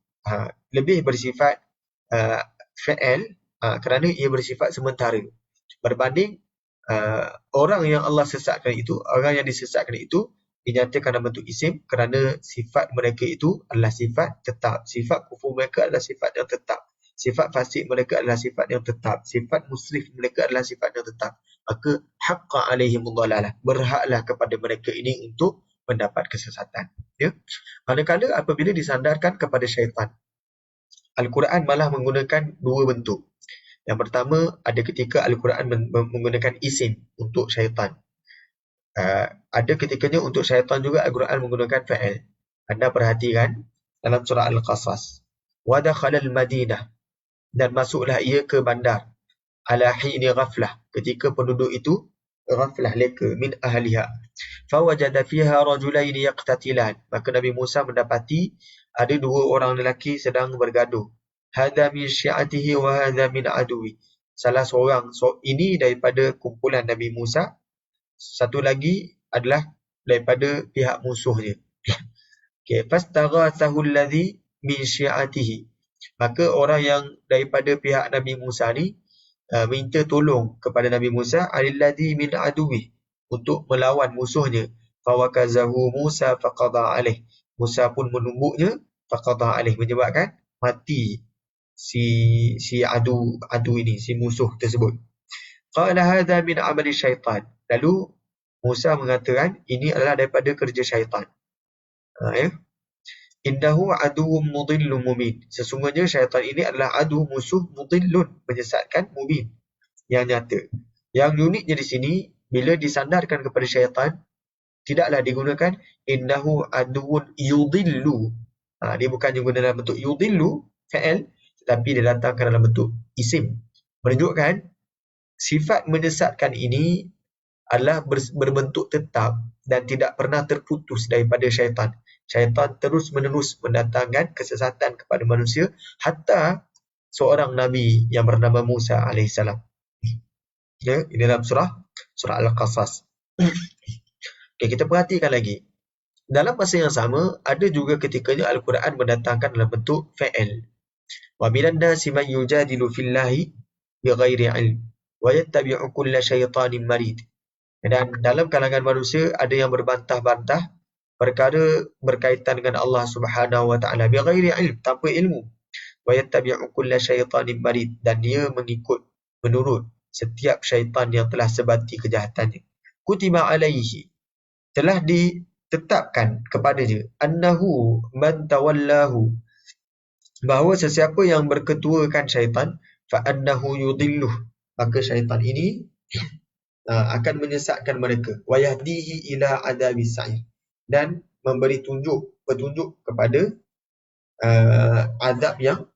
lebih bersifat fi'il kerana ia bersifat sementara berbanding orang yang Allah sesatkan itu, orang yang disesatkan itu dinyatakan dalam bentuk isim kerana sifat mereka itu adalah sifat tetap. Sifat kufur mereka adalah sifat yang tetap. Sifat fasik mereka adalah sifat yang tetap. Sifat musrif mereka adalah sifat yang tetap. Maka haqqa alaihimud dhalalah, berhaklah kepada mereka ini untuk mendapat kesesatan. Ya. Manakala apabila disandarkan kepada syaitan, Al-Quran malah menggunakan dua bentuk. Yang pertama, ada ketika Al-Quran menggunakan isim untuk syaitan. Ada ketikanya untuk syaitan juga Al-Quran menggunakan fa'il. Anda perhatikan dalam surah Al-Qasas. وَدَخَلَ الْمَدِينَةِ, dan masuklah ia ke bandar. Ala hini ghaflah, ketika penduduk itu ghaflah, leka, min ahliha. فَوَجَدَ فِيهَا رَجُلَيْنِ يَقْتَتِلَانِ, maka Nabi Musa mendapati ada dua orang lelaki sedang bergaduh. هَذَا مِنْ شِيَعَتِهِ وَهَذَا مِنْ عَدُوِهِ, salah seorang ini daripada kumpulan Nabi Musa, satu lagi adalah daripada pihak musuhnya. Okay. فَاسْتَغَاثَهُ الَّذِي مِنْ شِيَعَتِهِ, maka orang yang daripada pihak Nabi Musa ni minta tolong kepada Nabi Musa, alilladhi min aduwih, untuk melawan musuhnya. Fawakazahu Musa faqada alaih, Musa pun menumbuknya, faqada alaih, menyebabkan mati si adu ini, si musuh tersebut. Qala hadha min amali syaitan, lalu Musa mengatakan ini adalah daripada kerja syaitan. Ya. Innahu aduwwum mudillun mubin, sesungguhnya syaitan ini adalah adu, musuh, mudillun, menyesatkan, mubin, yang nyata. Yang uniknya di sini, bila disandarkan kepada syaitan, tidaklah digunakan innahu aduwwun yudillu. Dia bukan guna dalam bentuk yudillu, fa'il, tetapi dia datangkan dalam bentuk isim, menunjukkan sifat menyesatkan ini adalah berbentuk tetap dan tidak pernah terputus daripada syaitan. Syaitan terus-menerus mendatangkan kesesatan kepada manusia, hatta seorang Nabi yang bernama Musa AS. Ya, ini dalam surah Al-Qasas. Okay, kita perhatikan lagi. Dalam masa yang sama, ada juga ketikanya Al-Quran mendatangkan dalam bentuk fa'il. Wa minan nasi man yujadilu fillahi bighairi ilm wa yattabi'u kulla syaitanin marid. Dan dalam kalangan manusia ada yang berbantah-bantah perkara berkaitan dengan Allah Subhanahu wa taala bighairi ilm, tanpa ilmu. Wa yattabi'u kulla syaitanin marid, dan dia menurut setiap syaitan yang telah sebati kejahatannya. Kutiba alaihi, telah ditetapkan kepadanya, annahu man tawallahu, bahawa sesiapa yang berketuakan syaitan, fa annahu yudilluh, maka syaitan ini akan menyesatkan mereka, wa yahdihi ila adabis sa'ir, dan memberi petunjuk kepada azab yang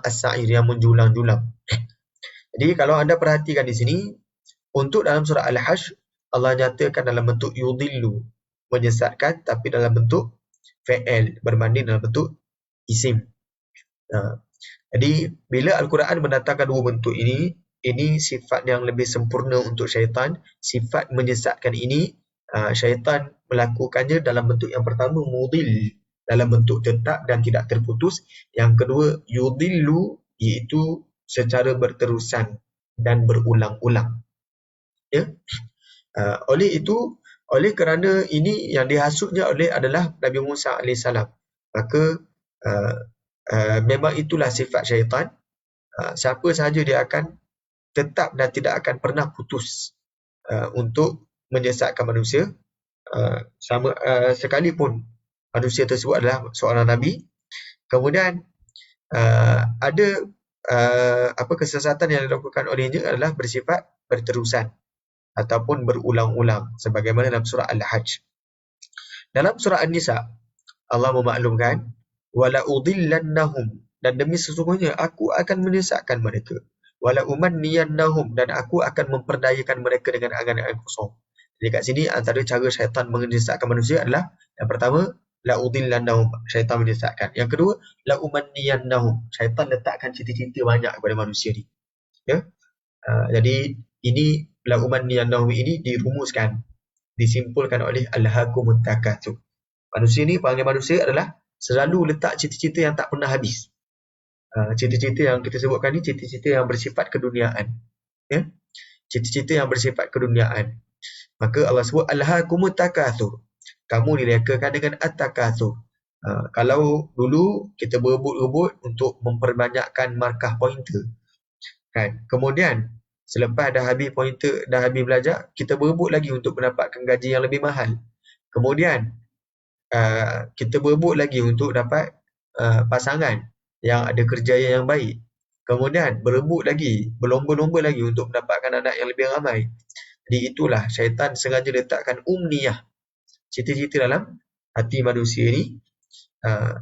as-sa'ir, yang menjulang-julang. Jadi kalau anda perhatikan di sini, untuk dalam surah Al-Hashr, Allah nyatakan dalam bentuk yudillu, menyesatkan, tapi dalam bentuk fa'il, berbanding dalam bentuk isim. Jadi bila Al-Quran mendatangkan dua bentuk ini sifat yang lebih sempurna untuk syaitan. Sifat menyesatkan ini, syaitan melakukannya dalam bentuk yang pertama, mudil, dalam bentuk tetap dan tidak terputus. Yang kedua, yudillu, iaitu secara berterusan dan berulang-ulang. Ya? Oleh kerana ini yang dihasutnya adalah Nabi Musa AS, maka memang itulah sifat syaitan. Siapa sahaja dia akan tetap dan tidak akan pernah putus untuk menyesatkan manusia, sekalipun manusia tersebut adalah seorang Nabi. Kemudian ada kesesatan yang dilakukan olehnya adalah bersifat berterusan ataupun berulang-ulang, sebagaimana dalam surah Al-Hajj. Dalam surah An-Nisa, Allah memaklumkan, wala udillannahum, dan demi sesungguhnya aku akan menyesatkan mereka, wala umanniyannahum, dan aku akan memperdayakan mereka dengan angan-angan kosong. Jadi kat sini antara cara syaitan menyesatkan manusia adalah, yang pertama, la udillannahum, syaitan menyesatkan. Yang kedua, la umanniyannahum, syaitan letakkan cita-cita banyak kepada manusia ni. Ya? Jadi ini la umanniyannahum ini dirumuskan, disimpulkan oleh alhaakumut takatsur. Manusia ni, perangai manusia adalah selalu letak cita-cita yang tak pernah habis. Cita-cita yang kita sebutkan ni cita-cita yang bersifat keduniaan. Ya? Cita-cita yang bersifat keduniaan. Maka Allah sebut alhaakumut takatsur. Kamu direkakan dengan at-takatsur. Kalau dulu kita berebut-rebut untuk memperbanyakkan markah pointer, kan? Kemudian selepas dah habis pointer, dah habis belajar, kita berebut lagi untuk mendapatkan gaji yang lebih mahal. Kemudian kita berebut lagi untuk dapat pasangan yang ada kerjaya yang baik. Kemudian berebut lagi, berlomba-lomba lagi untuk mendapatkan anak yang lebih ramai. Jadi itulah syaitan sengaja letakkan umniyah, cita-cita dalam hati manusia ni.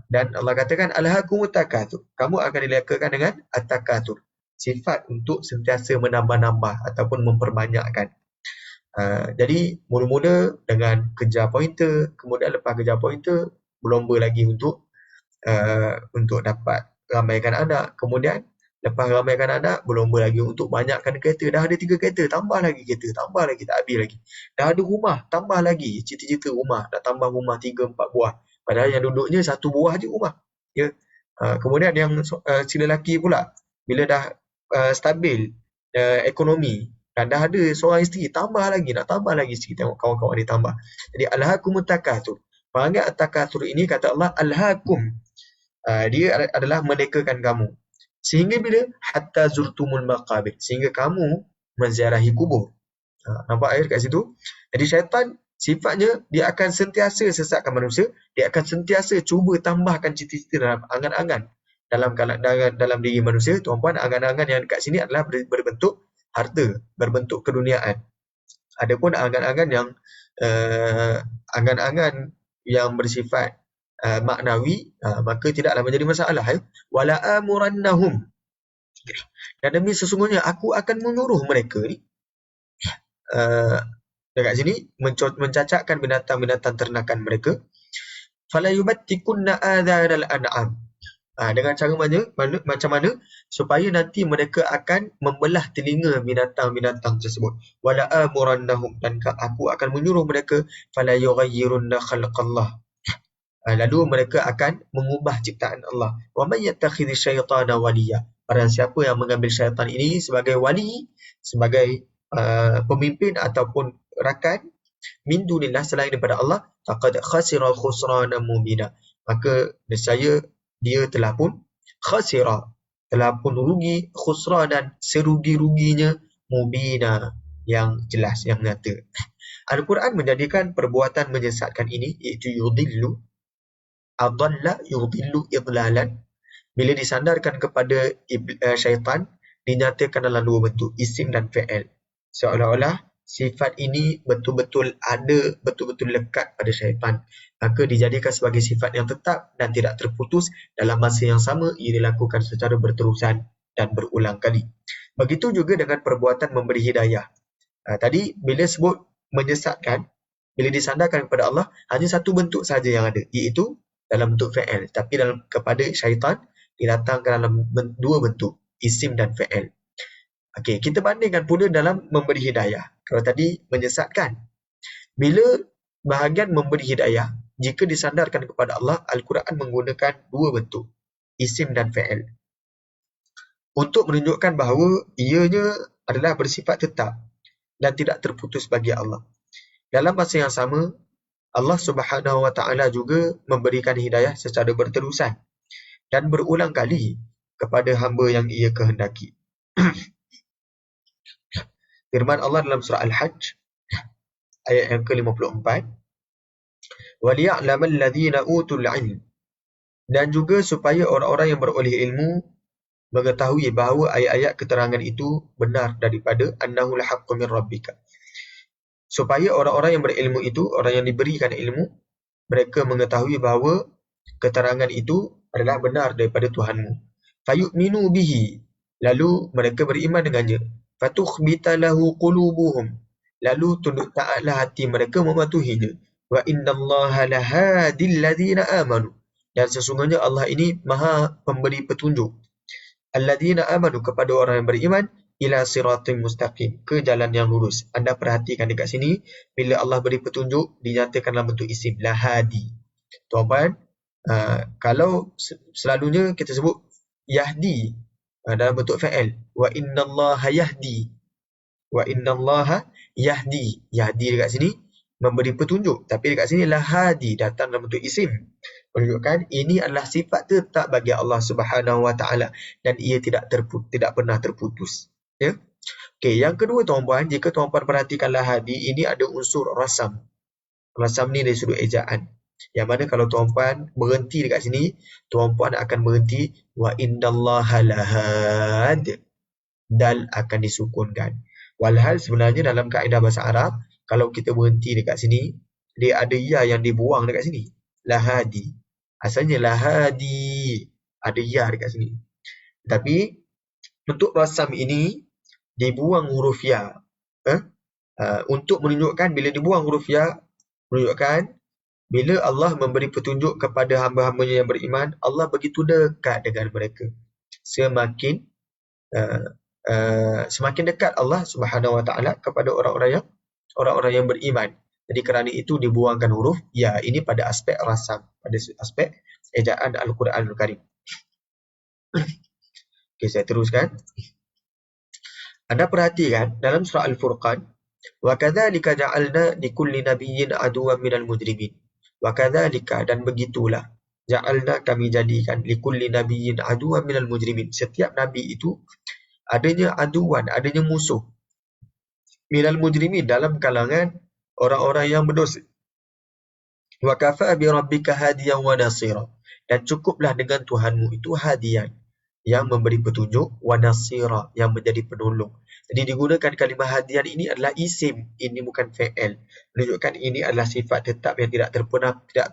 Dan Allah katakan alhaakumut takatsur. Kamu akan dilekakan dengan at-takatsur. Sifat untuk sentiasa menambah-nambah ataupun memperbanyakkan. Jadi mula-mula dengan kejar pointer, kemudian lepas kejar pointer berlomba lagi untuk dapat ramaikan anak. Kemudian lepas ramaikan anak berlomba lagi untuk banyakkan kereta. Dah ada 3 kereta, tambah lagi kereta, tambah lagi, tak habis lagi. Dah ada rumah, tambah lagi cita-cita rumah, nak tambah rumah 3-4 buah. Padahal yang duduknya 1 buah je rumah. Ya. Kemudian yang si lelaki pula, bila dah stabil ekonomi, dan dah ada seorang isteri, tambah lagi, nak tambah lagi sikit, tengok kawan-kawan dia tambah. Jadi alhaakumut takatsur. Perangai at-takatsur ini kata Allah alhaakum. Dia adalah melekakan kamu. Sehingga bila hatta zurtumul maqabir, sehingga kamu menziarahi kubur. Nampak ayat kat situ? Jadi syaitan sifatnya dia akan sentiasa sesatkan manusia, dia akan sentiasa cuba tambahkan cita-cita dalam angan-angan dalam diri manusia. Tuan-puan, angan-angan yang dekat sini adalah berbentuk harta, berbentuk keduniaan. Adapun angan-angan yang bersifat maknawi, maka tidaklah menjadi masalah. Wala amurannahum, dan demi sesungguhnya aku akan menyuruh mereka ni, dekat sini mencacakkan binatang-binatang ternakan mereka. Fala yubattikunna adhanal an'am. Dengan cara macam mana supaya nanti mereka akan membelah telinga binatang-binatang tersebut. Wala amurannahum, dan aku akan menyuruh mereka fala yughayyirunna khalqallah. Lalu mereka akan mengubah ciptaan Allah. Wa may yattakhidhi syaitana waliya. Barang siapa yang mengambil syaitan ini sebagai wali, sebagai pemimpin ataupun rakan min dunillah, selain daripada Allah, faqad khasira khusranan mubina, maka nescaya dia telah pun khasira, telah pun rugi, khusranan, serugi-ruginya, mubina, yang jelas, yang nyata. Al-Quran menjadikan perbuatan menyesatkan ini, iaitu yudillu, adalla yudillu idlalan, bila disandarkan kepada syaitan, dinyatakan dalam 2 bentuk, isim dan fi'il. Seolah-olah sifat ini betul-betul ada, betul-betul lekat pada syaitan. Maka dijadikan sebagai sifat yang tetap dan tidak terputus. Dalam masa yang sama, ia dilakukan secara berterusan dan berulang kali. Begitu juga dengan perbuatan memberi hidayah. Tadi bila sebut menyesatkan, bila disandarkan kepada Allah, hanya satu bentuk saja yang ada, iaitu dalam bentuk fi'il. Tapi kepada syaitan, didatangkan dalam 2 bentuk, isim dan fi'il. Okey, kita bandingkan pula dalam memberi hidayah. Kalau tadi menyesatkan, bila bahagian memberi hidayah, jika disandarkan kepada Allah, Al-Quran menggunakan 2 bentuk, isim dan fi'il, untuk menunjukkan bahawa ianya adalah bersifat tetap dan tidak terputus bagi Allah. Dalam masa yang sama, Allah Subhanahu Wa Taala juga memberikan hidayah secara berterusan dan berulang kali kepada hamba yang ia kehendaki. Firman Allah dalam surah Al-Hajj ayat yang ke-54, وَلِيَعْلَمَ الَّذِينَ أُوتُوا الْعِلْمِ, dan juga supaya orang-orang yang beroleh ilmu mengetahui bahawa ayat-ayat keterangan itu benar daripada annahul haqqu min rabbika. Supaya orang-orang yang berilmu itu, orang yang diberikan ilmu, mereka mengetahui bahawa keterangan itu adalah benar daripada Tuhanmu. Fayu'minu bihi, lalu mereka beriman dengannya. Fatukhbita lahu qulubuhum, lalu tunduk taatlah hati mereka mematuhinya. Wa innallaha lahadil ladzina amanu, dan sesungguhnya Allah ini maha pemberi petunjuk. Alladzina amanu, kepada orang yang beriman, ila siratim mustaqim, ke jalan yang lurus. Anda perhatikan dekat sini, bila Allah beri petunjuk, dinyatakan dalam bentuk isim, lahadi. Tuan-puan, kalau selalunya kita sebut yahdi dalam bentuk fa'il, wa innallaha yahdi, wa innallaha yahdi. Yahdi dekat sini memberi petunjuk, tapi dekat sini lahadi datang dalam bentuk isim, menunjukkan ini adalah sifat tetap bagi Allah Subhanahu wa taala dan ia tidak pernah terputus. Ya. Okey, yang kedua tuan-puan, jika tuan-puan perhatikan lahadi, ini ada unsur rasam. Rasam ni dari sudut ejaan. Yang mana kalau tuan-puan berhenti dekat sini, tuan-puan akan berhenti wa innallaha lahad. Dal akan disukunkan. Walhal sebenarnya dalam kaedah bahasa Arab, kalau kita berhenti dekat sini, dia ada ya yang dibuang dekat sini. Lahadi. Asalnya lahadi. Ada ya dekat sini. Tapi untuk rasam ini dibuang huruf ya. Untuk menunjukkan bila dibuang huruf ya, menunjukkan bila Allah memberi petunjuk kepada hamba-hambanya yang beriman, Allah begitu dekat dengan mereka. Semakin dekat Allah Subhanahu wa taala kepada orang-orang yang beriman. Jadi kerana itu dibuangkan huruf ya, ini pada aspek rasam, pada aspek ejaan Al-Quranul Karim. Okey, saya teruskan. Anda perhatikan dalam surah Al-Furqan, wa kadzalika ja'alna likulli nabiyyin aduwwan minal mujrimin. Wa kadzalika, dan begitulah, ja'alna, kami jadikan, likulli nabiyyin aduwwan minal mujrimin. Setiap nabi itu adanya aduwan, adanya musuh. Minal mujrimin, dalam kalangan orang-orang yang berdosa. Wa kafa bi rabbika hadiyan wa nasira. Dan cukuplah dengan Tuhanmu itu hadiyan, yang memberi petunjuk, wa nasira, yang menjadi penolong. Jadi digunakan kalimah hadiyan ini adalah isim, ini bukan fa'il. Menunjukkan ini adalah sifat tetap yang tidak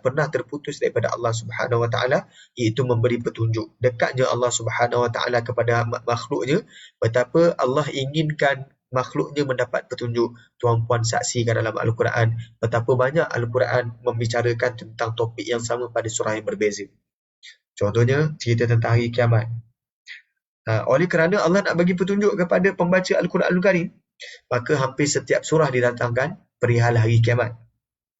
pernah terputus daripada Allah Subhanahu wa taala, iaitu memberi petunjuk. Dekatnya Allah Subhanahu wa taala kepada makhluknya, betapa Allah inginkan makhluknya mendapat petunjuk. Tuan-puan saksikan dalam Al-Quran betapa banyak Al-Quran membicarakan tentang topik yang sama pada surah yang berbeza. Contohnya cerita tentang hari kiamat. Oleh kerana Allah nak bagi petunjuk kepada pembaca Al-Quranul Karim, maka hampir setiap surah didatangkan perihal hari kiamat.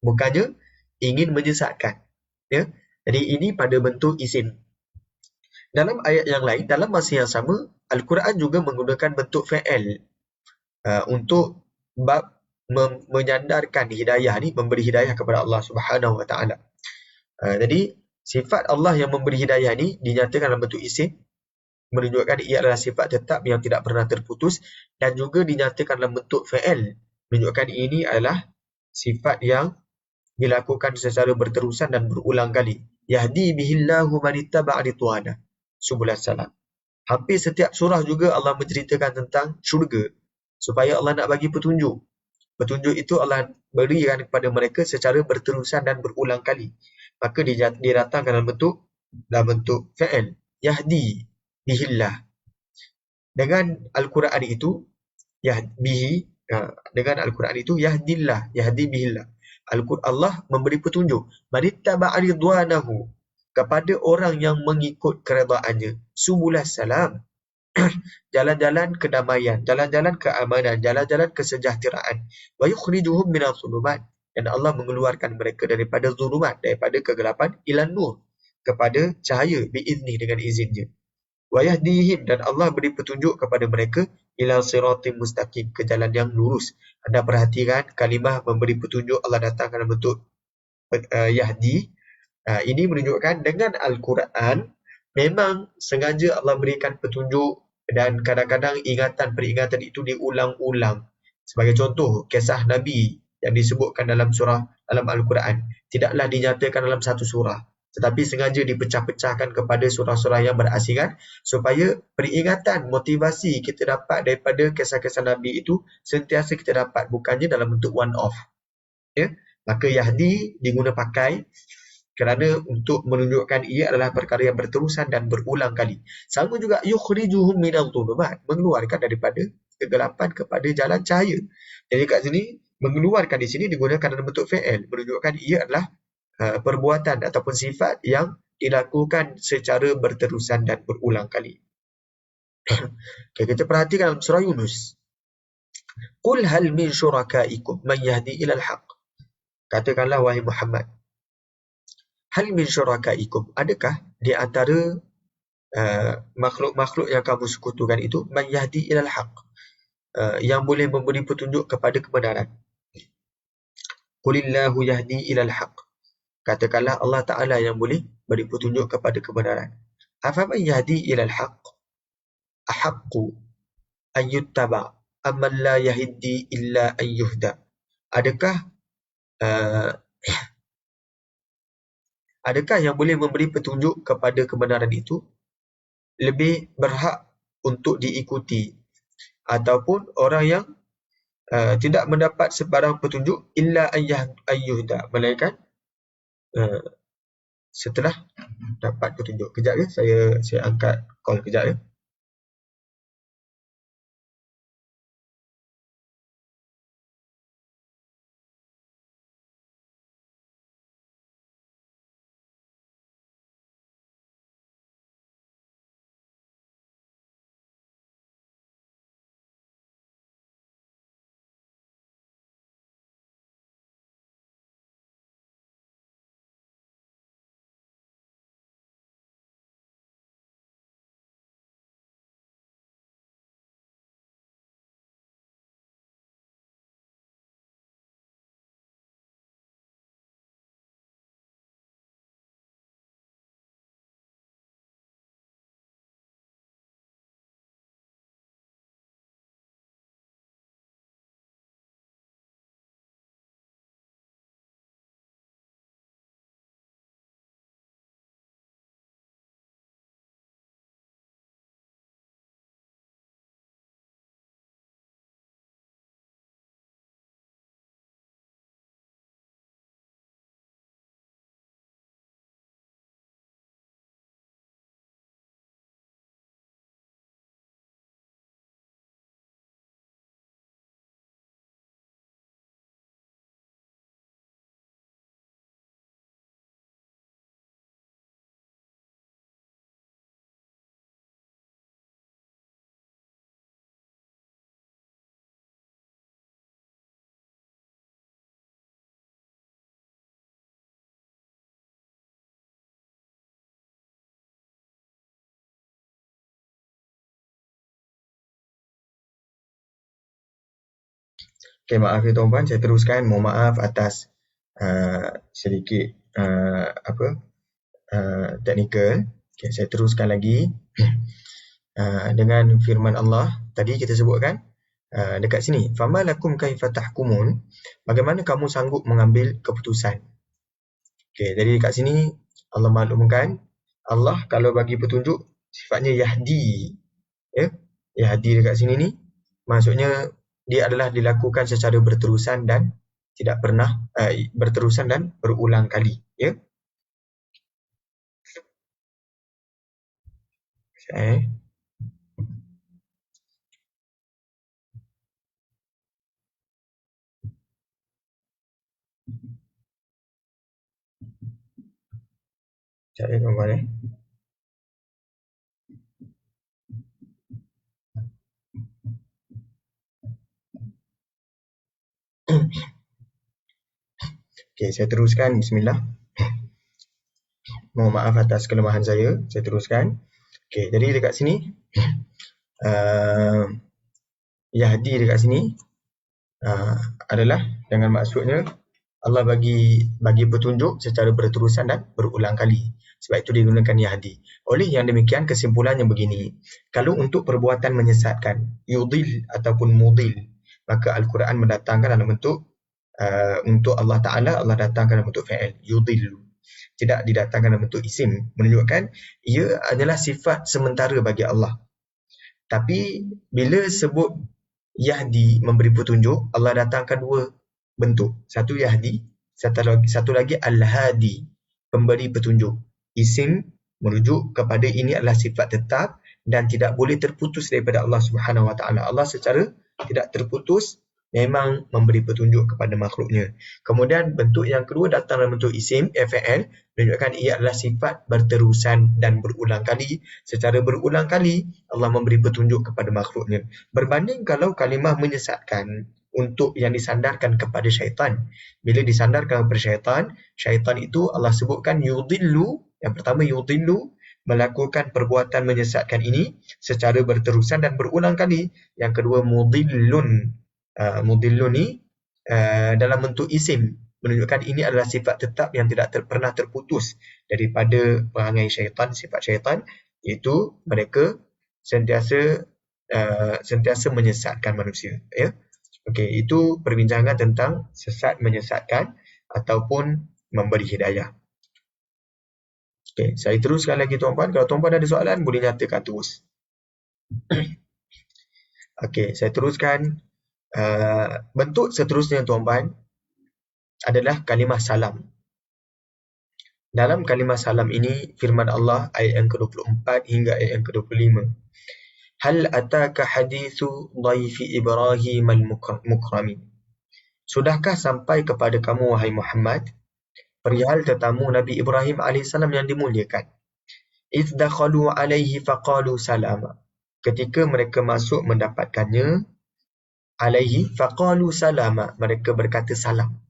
Bukannya ingin menyesatkan. Ya? Jadi ini pada bentuk isim. Dalam ayat yang lain, dalam masa yang sama, Al-Quran juga menggunakan bentuk fa'il untuk bab menyandarkan hidayah ni, memberi hidayah kepada Allah Subhanahu wa taala. Jadi sifat Allah yang memberi hidayah ni dinyatakan dalam bentuk isim, menunjukkan ia adalah sifat tetap yang tidak pernah terputus, dan juga dinyatakan dalam bentuk fa'il, menunjukkan ini adalah sifat yang dilakukan secara berterusan dan berulang kali. Yahdi bihillahu man ittaba'a ridwana subul salam. Hampir setiap surah juga Allah menceritakan tentang syurga, supaya Allah nak bagi petunjuk. Petunjuk itu Allah berikan kepada mereka secara berterusan dan berulang kali. Maka didatangkan dalam bentuk fa'il, yahdi bihillah. Dengan Al-Quran itu dengan Al-Quran itu yahdillah, yahdi bihillah. Allah memberi petunjuk, manittaba'a ridwanahu, kepada orang yang mengikut keredaannya, subulas salam, jalan-jalan kedamaian, jalan-jalan keamanan, jalan-jalan kesejahteraan. Wa yukhrijuhum minadh dhulumat, dan Allah mengeluarkan mereka daripada zulumat, daripada kegelapan, ilan nur, kepada cahaya, biizni, dengan izinnya. Wa yahdihim, dan Allah beri petunjuk kepada mereka, ila siratim mustaqim, ke jalan yang lurus. Anda perhatikan kalimah memberi petunjuk Allah datangkan dalam bentuk yahdi. Ini menunjukkan dengan Al-Quran memang sengaja Allah berikan petunjuk, dan kadang-kadang peringatan itu diulang-ulang. Sebagai contoh, kisah Nabi yang disebutkan dalam Al-Quran tidaklah dinyatakan dalam satu surah, tetapi sengaja dipecah-pecahkan kepada surah-surah yang berasingkan, supaya peringatan, motivasi kita dapat daripada kisah-kisah Nabi itu sentiasa kita dapat, bukannya dalam bentuk one off. Ya? Maka yahdi diguna pakai kerana untuk menunjukkan ia adalah perkara yang berterusan dan berulang kali. Sama juga yukhrijuhum minadh dhulumat, mengeluarkan daripada kegelapan kepada jalan cahaya. Jadi kat sini mengeluarkan di sini digunakan dalam bentuk fa'il, menunjukkan ia adalah perbuatan ataupun sifat yang dilakukan secara berterusan dan berulang kali. Okay, kita perhatikan dalam surah Yunus. Qul hal min syurakaikum man yahdi ilal haq. Katakanlah wahai Muhammad, hal min syurakaikum, adakah di antara makhluk-makhluk yang kamu sekutukan itu man yahdi ilal haq, yang boleh memberi petunjuk kepada kebenaran. Qulillahu yahdi ilal haq. Katakanlah Allah Ta'ala yang boleh beri petunjuk kepada kebenaran. Afaman yahdi ilal haq ahaqqu an yuttaba amman la yahdi illa an yuhda. Adakah adakah yang boleh memberi petunjuk kepada kebenaran itu lebih berhak untuk diikuti ataupun orang yang tidak mendapat sebarang petunjuk illa an yuhda, melainkan setelah dapat petunjuk. Kejap ya, saya angkat call kejap ya. Okay, maaf ya tuan-puan, saya teruskan. Mohon maaf atas sedikit teknikal. Okay, saya teruskan lagi. Dengan firman Allah tadi kita sebutkan dekat sini, fama lakum kaifa tahkumun, bagaimana kamu sanggup mengambil keputusan. Okay, jadi dekat sini Allah maklumkan, Allah kalau bagi petunjuk sifatnya yahdi, ya. Yahdi dekat sini ni maksudnya dia adalah dilakukan secara berterusan dan tidak pernah berterusan dan berulang kali, ya. Sekejap ya tuan-tuan. Okay, saya teruskan. Bismillah. Mohon maaf atas kelemahan saya teruskan. Okay, jadi dekat sini Yahdi dekat sini adalah dengan maksudnya Allah bagi petunjuk secara berterusan dan berulang kali. Sebab itu digunakan Yahdi. Oleh yang demikian, kesimpulannya begini. Kalau untuk perbuatan menyesatkan, yudil ataupun mudil, maka Al-Quran mendatangkan dalam bentuk untuk Allah Ta'ala, Allah datangkan dalam bentuk fa'il, yudil. Tidak didatangkan dalam bentuk isim, menunjukkan ia adalah sifat sementara bagi Allah. Tapi bila sebut Yahdi, memberi petunjuk, Allah datangkan dua bentuk. Satu Yahdi, satu lagi Al-Hadi, pemberi petunjuk. Isim merujuk kepada ini adalah sifat tetap dan tidak boleh terputus daripada Allah Subhanahu Wa Taala. Allah secara tidak terputus memang memberi petunjuk kepada makhluknya. Kemudian bentuk yang kedua datang dalam bentuk isim, fa'il, menunjukkan ia adalah sifat berterusan dan berulang kali. Secara berulang kali Allah memberi petunjuk kepada makhluknya. Berbanding kalau kalimah menyesatkan untuk yang disandarkan kepada syaitan. Bila disandarkan kepada syaitan, syaitan itu Allah sebutkan yudillu, yang pertama yudillu, melakukan perbuatan menyesatkan ini secara berterusan dan berulang kali. Yang kedua mudillun. Mudillun ni dalam bentuk isim, menunjukkan ini adalah sifat tetap yang tidak pernah terputus daripada perangai syaitan, sifat syaitan, iaitu mereka sentiasa menyesatkan manusia. Ya? Okey, itu perbincangan tentang sesat, menyesatkan ataupun memberi hidayah. Okey, saya teruskan lagi tuan-puan. Kalau tuan-puan ada soalan, boleh nyatakan terus. Okey, saya teruskan. Bentuk seterusnya tuan-puan adalah kalimah salam. Dalam kalimah salam ini, firman Allah ayat yang ke-24 hingga ayat yang ke-25. Hal ataka hadithu dhaifi Ibrahim al-mukramin. Sudahkah sampai kepada kamu, wahai Muhammad, perihal tetamu Nabi Ibrahim AS yang dimuliakan. Idh dakhalu alaihi faqalu salama. Ketika mereka masuk mendapatkannya, alaihi faqalu salama, mereka berkata salam.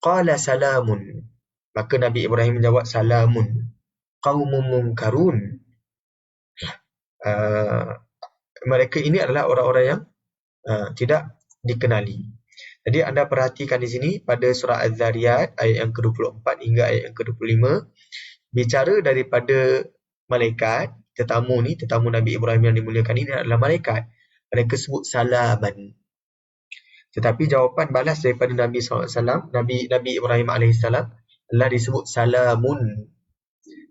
Qala salamun, maka Nabi Ibrahim menjawab salamun. Qaumun munkarun, mereka ini adalah orang-orang yang tidak dikenali. Jadi anda perhatikan di sini pada surah Az-Zariyat ayat yang ke-24 hingga ayat yang ke-25, bicara daripada malaikat, tetamu Nabi Ibrahim yang dimuliakan ini adalah malaikat. Mereka sebut salaman. Tetapi jawapan balas daripada Nabi SAW, Nabi Ibrahim AS adalah disebut salamun.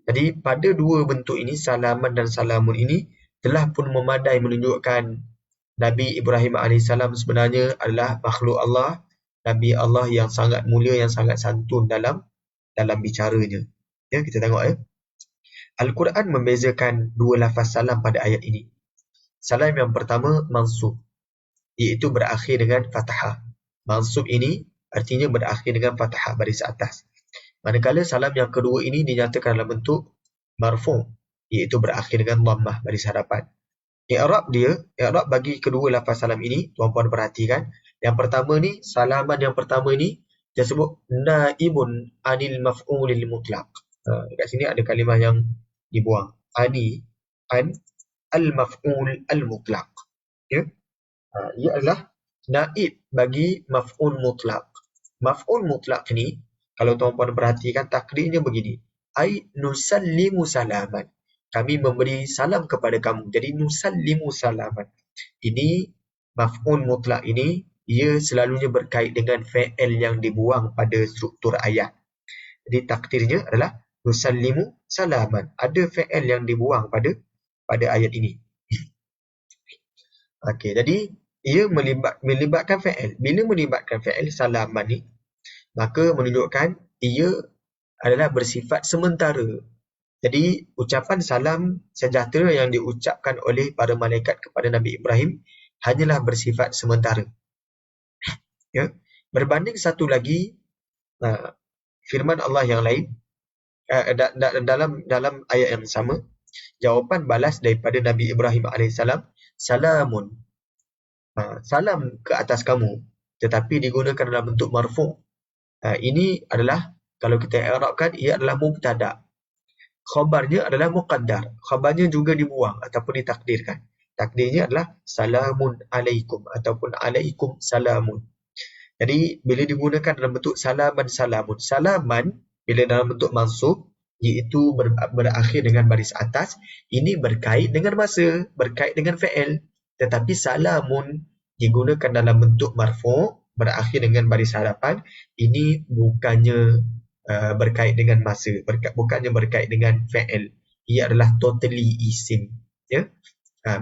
Jadi pada dua bentuk ini, salaman dan salamun ini, telah pun memadai menunjukkan Nabi Ibrahim AS sebenarnya adalah makhluk Allah, Nabi Allah yang sangat mulia, yang sangat santun dalam bicaranya. Ya, kita tengok ya. Al-Quran membezakan dua lafaz salam pada ayat ini. Salam yang pertama mansub, iaitu berakhir dengan fathah. Mansub ini artinya berakhir dengan fathah baris atas. Manakala salam yang kedua ini dinyatakan dalam bentuk marfu', iaitu berakhir dengan dhammah baris hadapan. I'rab bagi kedua lafaz salam ini, tuan-puan perhatikan. Yang pertama ni, salaman yang pertama ni, dia sebut naibun anil maf'ulil mutlaq. Dekat sini ada kalimah yang dibuang. An al-maf'ul al-mutlaq. Ya? Ia adalah naib bagi maf'ul mutlaq. Maf'ul mutlaq ni, kalau tuan-puan perhatikan takdirnya begini. Ai nusallimu salaman. Kami memberi salam kepada kamu. Jadi nusallimu salaman. Ini maf'ul mutlaq ini, ia selalunya berkait dengan fa'il yang dibuang pada struktur ayat. Jadi takdirnya adalah nusallimu salaman. Ada fa'il yang dibuang pada ayat ini. Okey, jadi ia melibatkan fa'il. Bila melibatkan fa'il salaman ni, maka menunjukkan ia adalah bersifat sementara. Jadi ucapan salam sejahtera yang diucapkan oleh para malaikat kepada Nabi Ibrahim hanyalah bersifat sementara. Ya. Berbanding satu lagi firman Allah yang lain, dalam ayat yang sama, jawapan balas daripada Nabi Ibrahim AS, salamun. Salam ke atas kamu, tetapi digunakan dalam bentuk marfu'. Ini adalah, kalau kita i'rabkan, ia adalah mubtada'. Khabarnya adalah muqaddar. Khabarnya juga dibuang ataupun ditakdirkan. Takdirnya adalah salamun alaikum ataupun alaikum salamun. Jadi bila digunakan dalam bentuk salaman salamun. Salaman bila dalam bentuk mansub, iaitu berakhir dengan baris atas, ini berkait dengan masa, berkait dengan fa'il. Tetapi salamun digunakan dalam bentuk marfu', berakhir dengan baris hadapan, ini bukannya berkait dengan masa, bukannya berkait dengan fa'il. Ia adalah totally isim. Ya?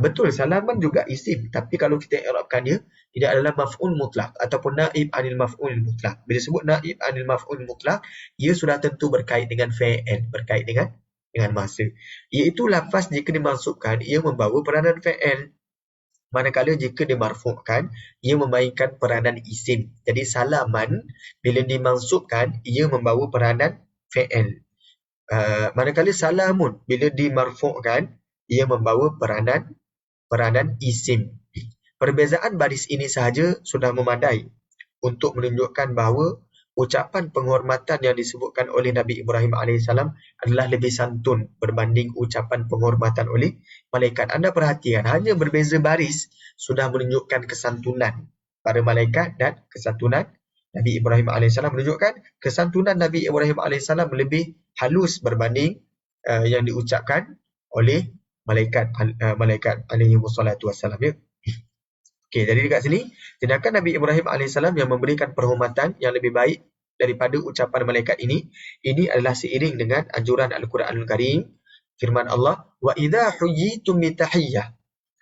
Betul, salaman juga isim, tapi kalau kita i'rabkan dia, tidak adalah maf'ul mutlak ataupun naib anil maf'ul mutlak. Bila sebut naib anil maf'ul mutlak, ia sudah tentu berkait dengan fa'il, berkait dengan masa. Iaitu lafaz jika dimansubkan, ia membawa peranan fa'il. Manakala jika dimarfu'kan, ia memainkan peranan isim. Jadi salaman bila dimansubkan, ia membawa peranan fi'il. Manakala salamun bila dimarfu'kan, ia membawa peranan isim. Perbezaan baris ini sahaja sudah memadai untuk menunjukkan bahawa ucapan penghormatan yang disebutkan oleh Nabi Ibrahim alaihissalam adalah lebih santun berbanding ucapan penghormatan oleh malaikat. Anda perhatikan, hanya berbeza baris sudah menunjukkan kesantunan para malaikat dan kesantunan Nabi Ibrahim alaihissalam, menunjukkan kesantunan Nabi Ibrahim alaihissalam lebih halus berbanding yang diucapkan oleh malaikat alaihi wassalatu wassalam. Ya. Okey, jadi dekat sini, tindakan Nabi Ibrahim alaihissalam yang memberikan perhormatan yang lebih baik daripada ucapan malaikat ini adalah seiring dengan anjuran Al-Quranul Karim. Firman Allah, wa idza huyitum bi tahiyyah.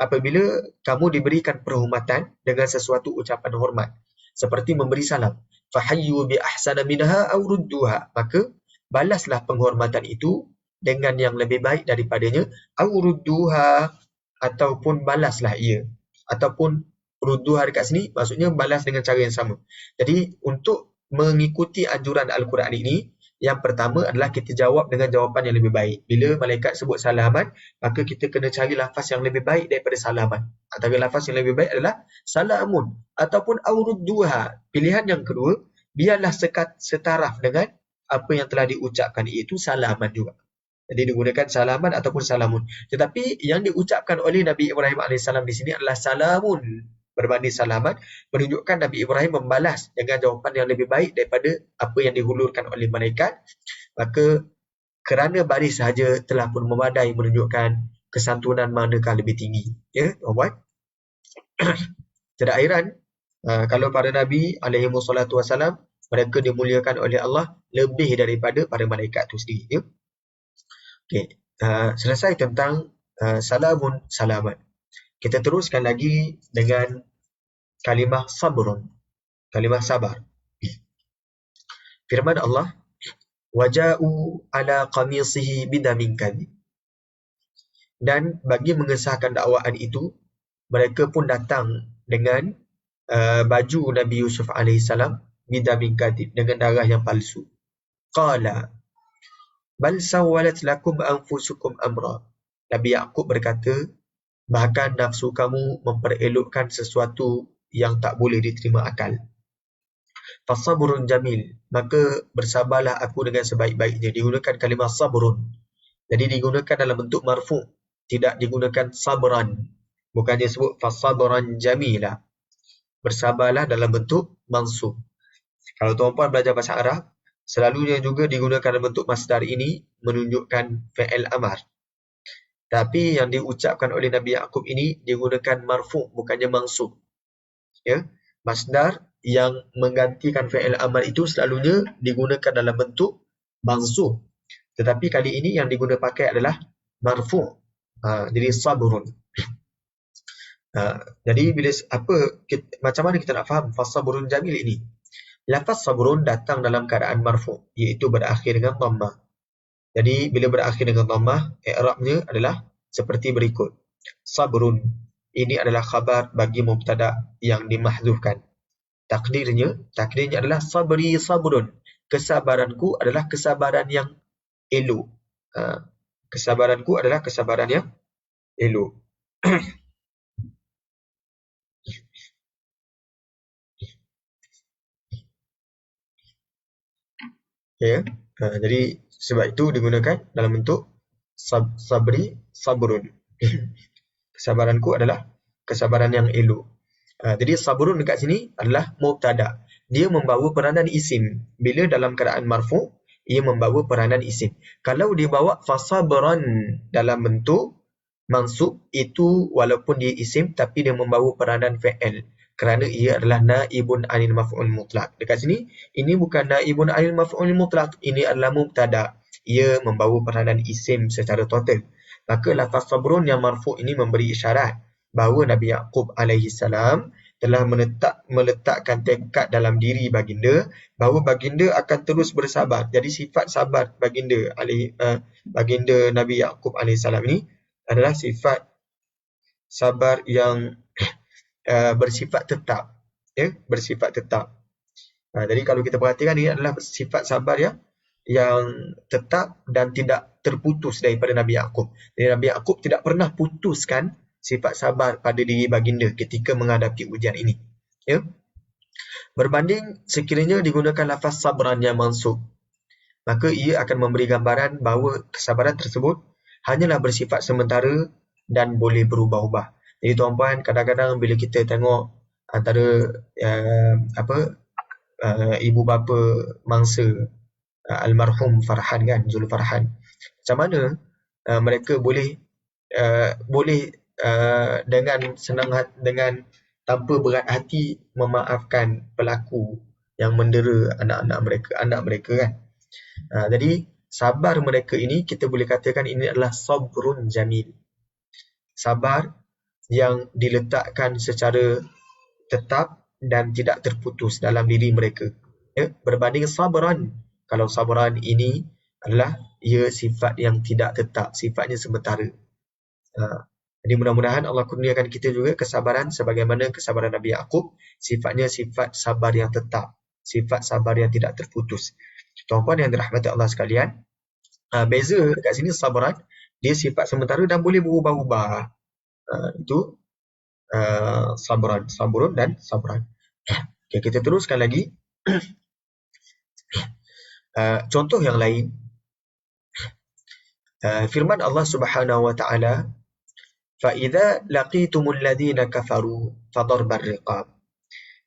Apabila kamu diberikan perhormatan dengan sesuatu ucapan hormat, seperti memberi salam, fahayyu bi ahsana minha aw rudduha, maka balaslah penghormatan itu dengan yang lebih baik daripadanya, aw rudduha, ataupun balaslah ia, ataupun rudduha dekat sini maksudnya balas dengan cara yang sama. Jadi untuk mengikuti anjuran Al-Quran ini, yang pertama adalah kita jawab dengan jawapan yang lebih baik. Bila malaikat sebut salaman, maka kita kena cari lafaz yang lebih baik daripada salaman. Antara lafaz yang lebih baik adalah salamun ataupun aurudduha. Pilihan yang kedua, biarlah setaraf dengan apa yang telah diucapkan, iaitu salaman juga. Jadi digunakan salaman ataupun salamun. Tetapi yang diucapkan oleh Nabi Ibrahim alaihissalam di sini adalah salamun berbanding salaman, menunjukkan Nabi Ibrahim membalas dengan jawapan yang lebih baik daripada apa yang dihulurkan oleh malaikat. Maka kerana baris sahaja telah pun memadai menunjukkan kesantunan manakah lebih tinggi. Ya, tuan-puan. Tidak heran kalau para Nabi alaihi wassalatu wassalam, mereka dimuliakan oleh Allah lebih daripada para malaikat itu sendiri. Ya. Okay. Selesai tentang salamun, salaman. Kita teruskan lagi dengan kalimah sabrun, kalimah sabar. Firman Allah, waja'u ala qamisihi bidamin kadhib. Dan bagi mengesahkan dakwaan itu, mereka pun datang dengan baju Nabi Yusuf alaihissalam bidamin kadhib, dengan darah yang palsu. Qala bal sawwalat lakum anfusukum amra. Nabi Yaqub berkata, bahkan nafsu kamu memperelokkan sesuatu yang tak boleh diterima akal. Fasabrun jamil, maka bersabarlah aku dengan sebaik-baiknya. Digunakan kalimah sabrun. Jadi digunakan dalam bentuk marfu', tidak digunakan sabran. Bukannya sebut fasabran jamila. Bersabarlah dalam bentuk mansub. Kalau tuan-puan belajar bahasa Arab, selalunya juga digunakan dalam bentuk masdar ini menunjukkan fi'il amar. Tapi yang diucapkan oleh Nabi Yaqub ini digunakan marfu', bukannya mansub. Ya, masdar yang menggantikan fi'il amar itu selalunya digunakan dalam bentuk mansub. Tetapi kali ini yang digunakan pakai adalah marfu'. Jadi sabrun. Jadi bila macam mana kita nak faham fasabrun jamil ini? Lafaz sabrun datang dalam keadaan marfu', iaitu berakhir dengan dhammah. Jadi bila berakhir dengan dhammah, i'rabnya adalah seperti berikut. Sabrun, ini adalah khabar bagi mubtada yang dimahzufkan. Takdirnya adalah sabri sabrun. Kesabaranku adalah kesabaran yang elok. Kesabaranku adalah kesabaran yang elok. Ya. Jadi sebab itu digunakan dalam bentuk sabri sabrun. Kesabaranku adalah kesabaran yang elok. Jadi sabrun dekat sini adalah mubtada. Dia membawa peranan isim. Bila dalam keadaan marfu', ia membawa peranan isim. Kalau dia bawa fasabran dalam bentuk mansub, itu walaupun dia isim tapi dia membawa peranan fi'il, kerana ia adalah naibun anil maf'ul mutlaq. Dekat sini, ini bukan naibun anil maf'ul mutlaq, ini adalah mubtada. Ia membawa peranan isim secara total. Maka lafaz sabrun yang marfu' ini memberi isyarat bahawa Nabi Yaqub alaihi salam telah meletakkan tekad dalam diri baginda bahawa baginda akan terus bersabar. Jadi sifat sabar baginda Nabi Yaqub alaihi salam ini adalah sifat sabar yang bersifat tetap. Ya, bersifat tetap. Jadi kalau kita perhatikan, ini adalah sifat sabar yang tetap dan tidak terputus daripada Nabi Yaqub. Jadi Nabi Yaqub tidak pernah putuskan sifat sabar pada diri baginda ketika menghadapi ujian ini. Ya. Berbanding sekiranya digunakan lafaz sabran yang mansub, maka ia akan memberi gambaran bahawa kesabaran tersebut hanyalah bersifat sementara dan boleh berubah-ubah. Jadi tuan-puan, kadang-kadang bila kita tengok antara ibu bapa mangsa almarhum Farhan kan, Zul Farhan, macam mana mereka boleh dengan senang hati, dengan tanpa berat hati memaafkan pelaku yang mendera anak mereka kan. Jadi sabar mereka ini, kita boleh katakan ini adalah sabrun jamil, sabar yang diletakkan secara tetap dan tidak terputus dalam diri mereka. Ya, berbanding sabran, kalau sabran ini adalah ia sifat yang tidak tetap, sifatnya sementara. Jadi mudah-mudahan Allah kurniakan kita juga kesabaran sebagaimana kesabaran Nabi Yaqub, sifatnya sifat sabar yang tetap, sifat sabar yang tidak terputus. Tuan-puan yang dirahmati Allah sekalian, beza dekat sini sabran, dia sifat sementara dan boleh berubah-ubah. Itu sabrun dan sabran. Okay, kita teruskan lagi. Contoh yang lain, firman Allah Subhanahu wa taala, fa idza laqitumul ladzina kafaru fadarbar riqab.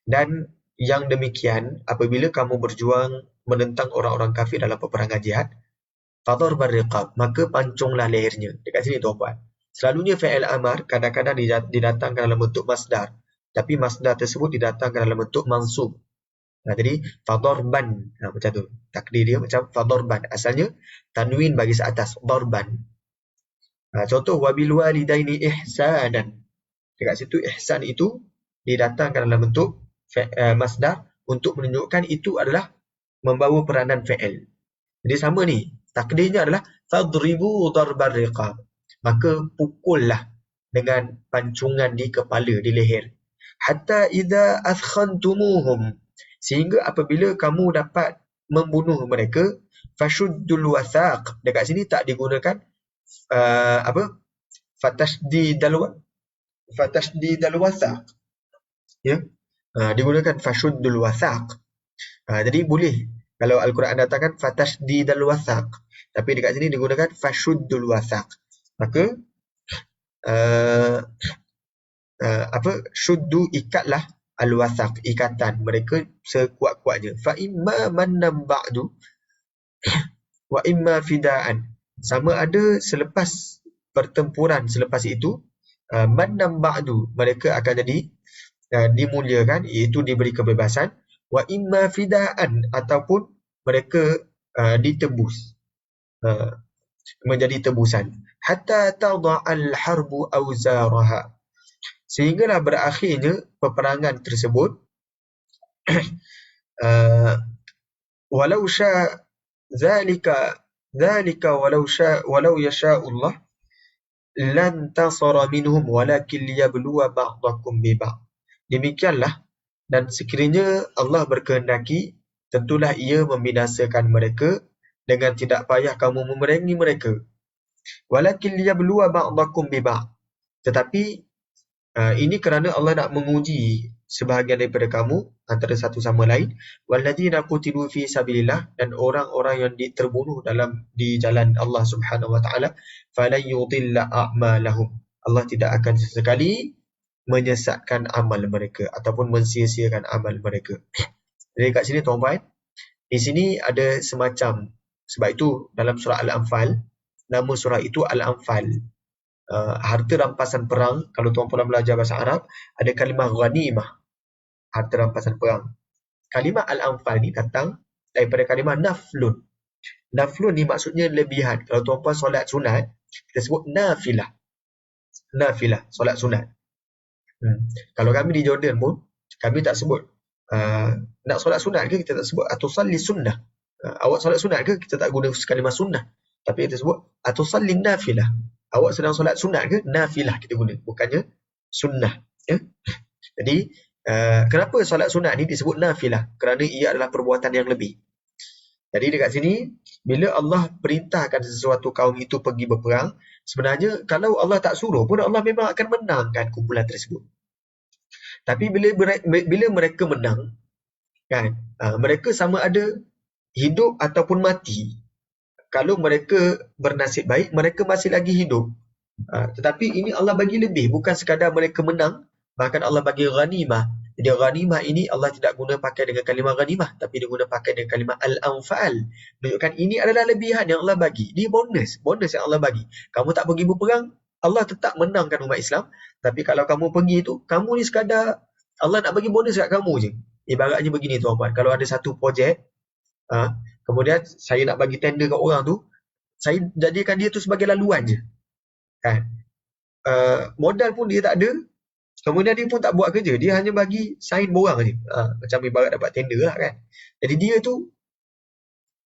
Dan yang demikian, apabila kamu berjuang menentang orang-orang kafir dalam peperangan jihad, fadarbar riqab, maka pancunglah lehernya. Dekat sini tuan-puan, selalunya fi'il amar kadang-kadang didatangkan dalam bentuk masdar, tapi masdar tersebut didatangkan dalam bentuk mansub. Jadi fadarban, macam tu. Takdir dia macam fadarban. Asalnya tanwin bagi atas, darban. Contoh wabil walidaini ihsanan. Dekat situ ihsan itu didatangkan dalam bentuk masdar untuk menunjukkan itu adalah membawa peranan fi'il. Jadi sama ni, takdirnya adalah fadribu darbar riqab. Maka pukullah dengan pancungan di kepala, di leher. Hatta idza athkhantumuhum, sehingga apabila kamu dapat membunuh mereka, fashuddul wathaq. Dekat sini tak digunakan fatashdidal wathaq. Ya. Digunakan fashuddul wathaq. Jadi boleh kalau Al-Quran datangkan fatashdidal wathaq, tapi dekat sini digunakan fashuddul wathaq. Maka syuddu, ikatlah, al-wathaq, ikatan mereka sekuat-kuatnya. Fa imma mannam ba'du wa imma fidaan. Sama ada selepas pertempuran selepas itu, mannam ba'du, mereka akan jadi dimuliakan, iaitu diberi kebebasan, wa imma fidaan, ataupun mereka ditebus, menjadi tebusan. Hatta tada'al harbu awzaraha, sehinggalah berakhirnya peperangan tersebut. Walau sya zalika walau yasha'ullah lan tasara minhum walakin liyabluwa ba'dakum bi ba'd. Demikianlah, dan sekiranya Allah berkehendaki, tentulah ia membinasakan mereka dengan tidak payah kamu memerangi mereka. Walakin liyabluwa ba'dakum bi ba'd, tetapi ini kerana Allah nak menguji sebahagian daripada kamu antara satu sama lain. Walladzina qutilu fi sabilillah, dan orang-orang yang terbunuh di jalan Allah Subhanahu wa taala, falan yudilla a'malahum, Allah tidak akan sesekali menyesatkan amal mereka ataupun mensia-siakan amal mereka. Jadi kat sini tuan-tuan, di sini ada semacam, sebab itu dalam surah Al-Anfal, nama surah itu Al-Anfal. Harta rampasan perang, kalau tuan-tuan belajar bahasa Arab, ada kalimah ghanimah, harta rampasan perang. Kalimah Al-Anfal ni datang daripada kalimah naflun. Naflun ni maksudnya lebihan. Kalau tuan-tuan solat sunat, kita sebut nafilah. Nafilah, solat sunat. Kalau kami di Jordan pun, kami tak sebut nak solat sunat ke, kita tak sebut atusalli sunnah. Awak solat sunat ke, kita tak guna kalimah sunnah, tapi kita sebut atusalli nafilah. Awak sedang solat sunat ke, nafilah kita guna, bukannya sunnah. Ya? Jadi kenapa solat sunat ni disebut nafilah? Kerana ia adalah perbuatan yang lebih. Jadi dekat sini, bila Allah perintahkan sesuatu kaum itu pergi berperang, sebenarnya kalau Allah tak suruh pun Allah memang akan menangkan kumpulan tersebut. Tapi bila mereka menang, kan, mereka sama ada hidup ataupun mati. Kalau mereka bernasib baik, mereka masih lagi hidup. Tetapi ini Allah bagi lebih, bukan sekadar mereka menang, bahkan Allah bagi ghanimah. Jadi ghanimah ini Allah tidak guna pakai dengan kalimah ghanimah, tapi dia guna pakai dengan kalimah al-anfal. Menunjukkan ini adalah lebihan yang Allah bagi. Ini bonus yang Allah bagi. Kamu tak pergi berperang, Allah tetap menangkan umat Islam. Tapi kalau kamu pergi tu, kamu ni sekadar Allah nak bagi bonus kat kamu je. Ibaratnya begini tuan-puan, kalau ada satu projek, kemudian saya nak bagi tender kat orang tu, saya jadikan dia tu sebagai laluan je. Kan? Modal pun dia tak ada, kemudian dia pun tak buat kerja, dia hanya bagi sign borang je. Macam ibarat dapat tender lah kan. Jadi dia tu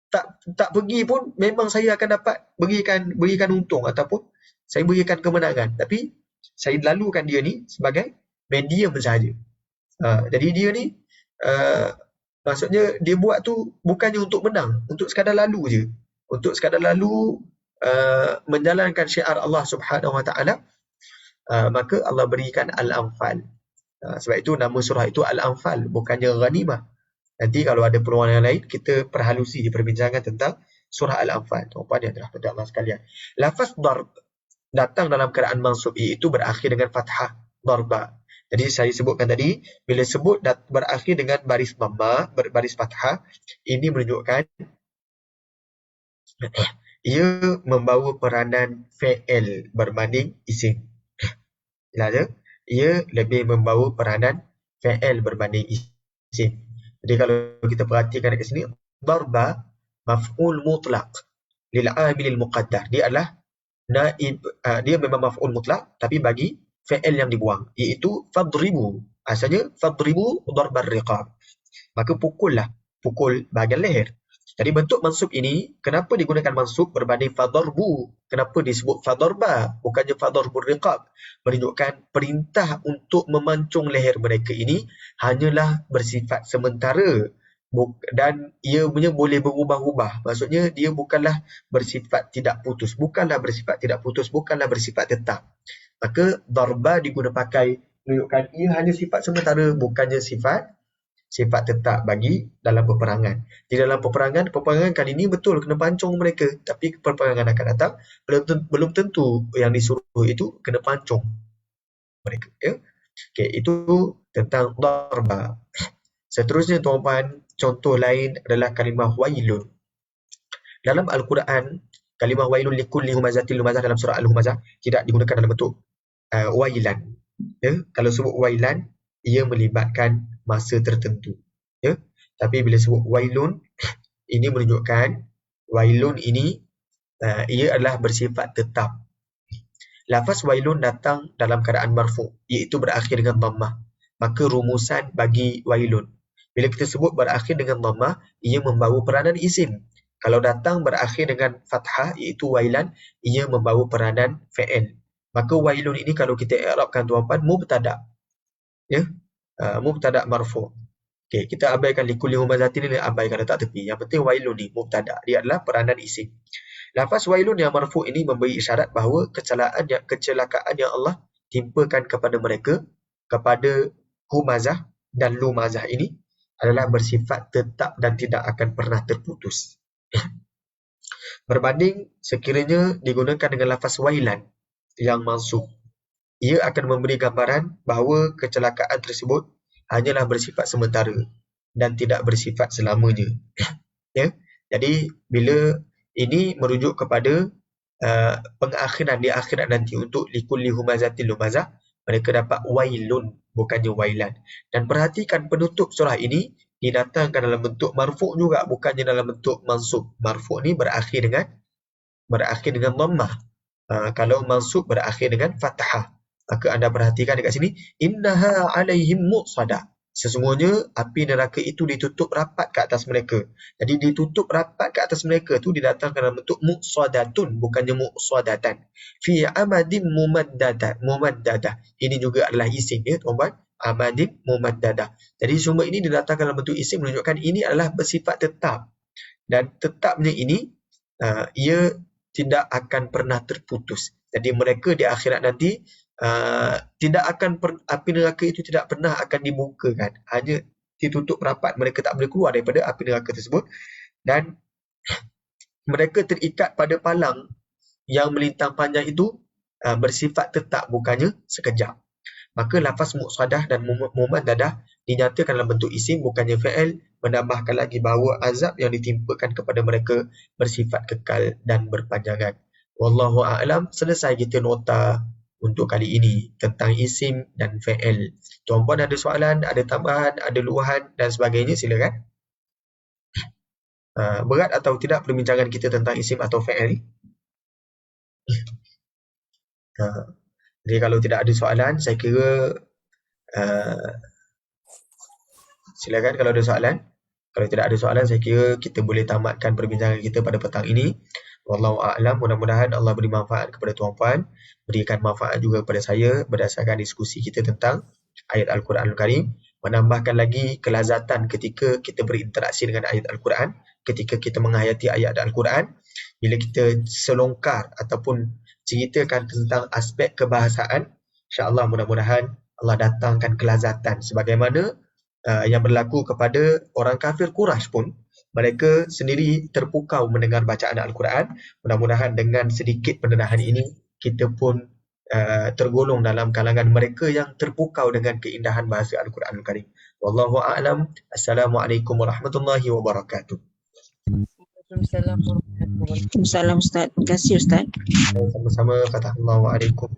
tak pergi pun memang saya akan dapat berikan untung ataupun saya berikan kemenangan. Tapi saya lalukan dia ni sebagai medium sahaja. Jadi dia ni maksudnya dia buat tu bukannya untuk menang, untuk sekadar lalu je. Untuk sekadar lalu menjalankan syiar Allah Subhanahu Wa Taala, maka Allah berikan Al-Anfal. Sebab itu nama surah itu Al-Anfal, bukannya Ghanimah. Nanti kalau ada peluang yang lain, kita perhalusi perbincangan tentang surah Al-Anfal. Tuan-puan yang dirahmati Allah sekalian. Lafaz darb datang dalam keadaan mansub, iaitu berakhir dengan fathah, darba. Jadi saya sebutkan tadi, bila sebut berakhir dengan baris dhamma, baris fathah, ini menunjukkan ia membawa peranan fi'il berbanding isim. Jelas? Ia lebih membawa peranan fi'il berbanding isim. Jadi kalau kita perhatikan dekat sini, darba maf'ul mutlaq lil 'amil muqaddar. Dia adalah naib, dia memang maf'ul mutlaq tapi bagi fi'il yang dibuang, iaitu fadribu. Asalnya fadribu darbar riqab. Maka pukul bahagian leher. Jadi bentuk mansub ini, kenapa digunakan mansub berbanding fadarbu? Kenapa disebut fadarba? Bukannya fadarbur riqab. Menunjukkan perintah untuk memancung leher mereka ini hanyalah bersifat sementara. Dan ia punya boleh berubah-ubah. Maksudnya dia bukanlah bersifat tidak putus. Bukanlah bersifat tetap. Maka darba diguna pakai menunjukkan ia hanya sifat sementara, bukannya sifat tetap bagi dalam peperangan. Di dalam peperangan kali ini betul kena pancung mereka, tapi peperangan akan datang belum tentu yang disuruh itu kena pancung mereka. Ya? Okey, itu tentang darba. Seterusnya tuan-puan, contoh lain adalah kalimah wailun. Dalam Al-Quran, kalimah wailun likulli humazatil lumazah dalam surah Al-Humazah tidak digunakan dalam bentuk wailan. Ya? Kalau sebut wailan, ia melibatkan masa tertentu. Ya? Tapi bila sebut wailun, ini menunjukkan wailun ini ia adalah bersifat tetap. Lafaz wailun datang dalam keadaan marfu, iaitu berakhir dengan dhammah. Maka rumusan bagi wailun, bila kita sebut berakhir dengan dhammah, ia membawa peranan isim. Kalau datang berakhir dengan fathah, iaitu wailan, ia membawa peranan fi'il. Maka wailun ini kalau kita i'rabkan tuan-puan, mubtada. Ya? Mubtada marfu. Okey, kita abaikan likulli humazatin ni, abaikan letak tepi. Yang penting wailun ni mubtada, dia adalah peranan isim. Lafaz wailun yang marfu ini memberi isyarat bahawa kecelakaan yang Allah timpakan kepada mereka, kepada humazah dan lumazah ini adalah bersifat tetap dan tidak akan pernah terputus. Berbanding sekiranya digunakan dengan lafaz wailan yang mansub, ia akan memberi gambaran bahawa kecelakaan tersebut hanyalah bersifat sementara dan tidak bersifat selamanya. Ya? Jadi bila ini merujuk kepada pengakhiran di akhirat nanti untuk likulli humazatil lumazah, mereka dapat wailun, bukannya wailan. Dan perhatikan penutup surah ini didatangkan dalam bentuk marfu' juga, bukannya dalam bentuk mansub. Marfu' ni berakhir dengan dhammah. Kalau mansub berakhir dengan fathah. Maka anda perhatikan dekat sini, innaha alaihim muqsadah. Sesungguhnya api neraka itu ditutup rapat ke atas mereka. Jadi ditutup rapat ke atas mereka tu didatangkan dalam bentuk muqsadatun, bukannya muqsadatan. Fi amadin mumaddadah. Ini juga adalah isim, ya tuan-tuan. amadin mumaddadah. Jadi semua ini didatangkan dalam bentuk isim menunjukkan ini adalah bersifat tetap. Dan tetapnya ini ia tidak akan pernah terputus. Jadi mereka di akhirat nanti tidak akan api neraka itu tidak pernah akan dibukakan. Hanya ditutup rapat. Mereka tak boleh keluar daripada api neraka tersebut. Dan mereka terikat pada palang yang melintang panjang itu bersifat tetap, bukannya sekejap. Maka lafaz muqsadah dan mumaddadah dinyatakan dalam bentuk isim bukannya fi'il, menambahkan lagi bahawa azab yang ditimpakan kepada mereka bersifat kekal dan berpanjangan. Wallahu a'lam. Selesai kita nota untuk kali ini tentang isim dan fi'il. Tuan-puan ada soalan, ada tambahan, ada luahan dan sebagainya, silakan. Berat atau tidak perbincangan kita tentang isim atau fi'il? Jadi kalau tidak ada soalan, saya kira silakan kalau ada soalan. Kalau tidak ada soalan, saya kira kita boleh tamatkan perbincangan kita pada petang ini. Wallahu a'lam. Mudah-mudahan Allah beri manfaat kepada tuan-puan, berikan manfaat juga kepada saya berdasarkan diskusi kita tentang ayat Al-Quranul Karim, menambahkan lagi kelazatan ketika kita berinteraksi dengan ayat Al-Quran, ketika kita menghayati ayat Al-Quran, bila kita selongkar ataupun ceritakan tentang aspek kebahasaan, insya-Allah mudah-mudahan Allah datangkan kelazatan sebagaimana yang berlaku kepada orang kafir Quraisy pun. Mereka sendiri terpukau mendengar bacaan Al-Quran. Mudah-mudahan dengan sedikit pendedahan ini kita pun tergolong dalam kalangan mereka yang terpukau dengan keindahan bahasa Al-Quranul Karim. Wallahu a'lam. Assalamualaikum warahmatullahi wabarakatuh. Waalaikumsalam warahmatullahi wabarakatuh. Waalaikumsalam Ustaz. Terima kasih Ustaz. Sama-sama. Assalamualaikum.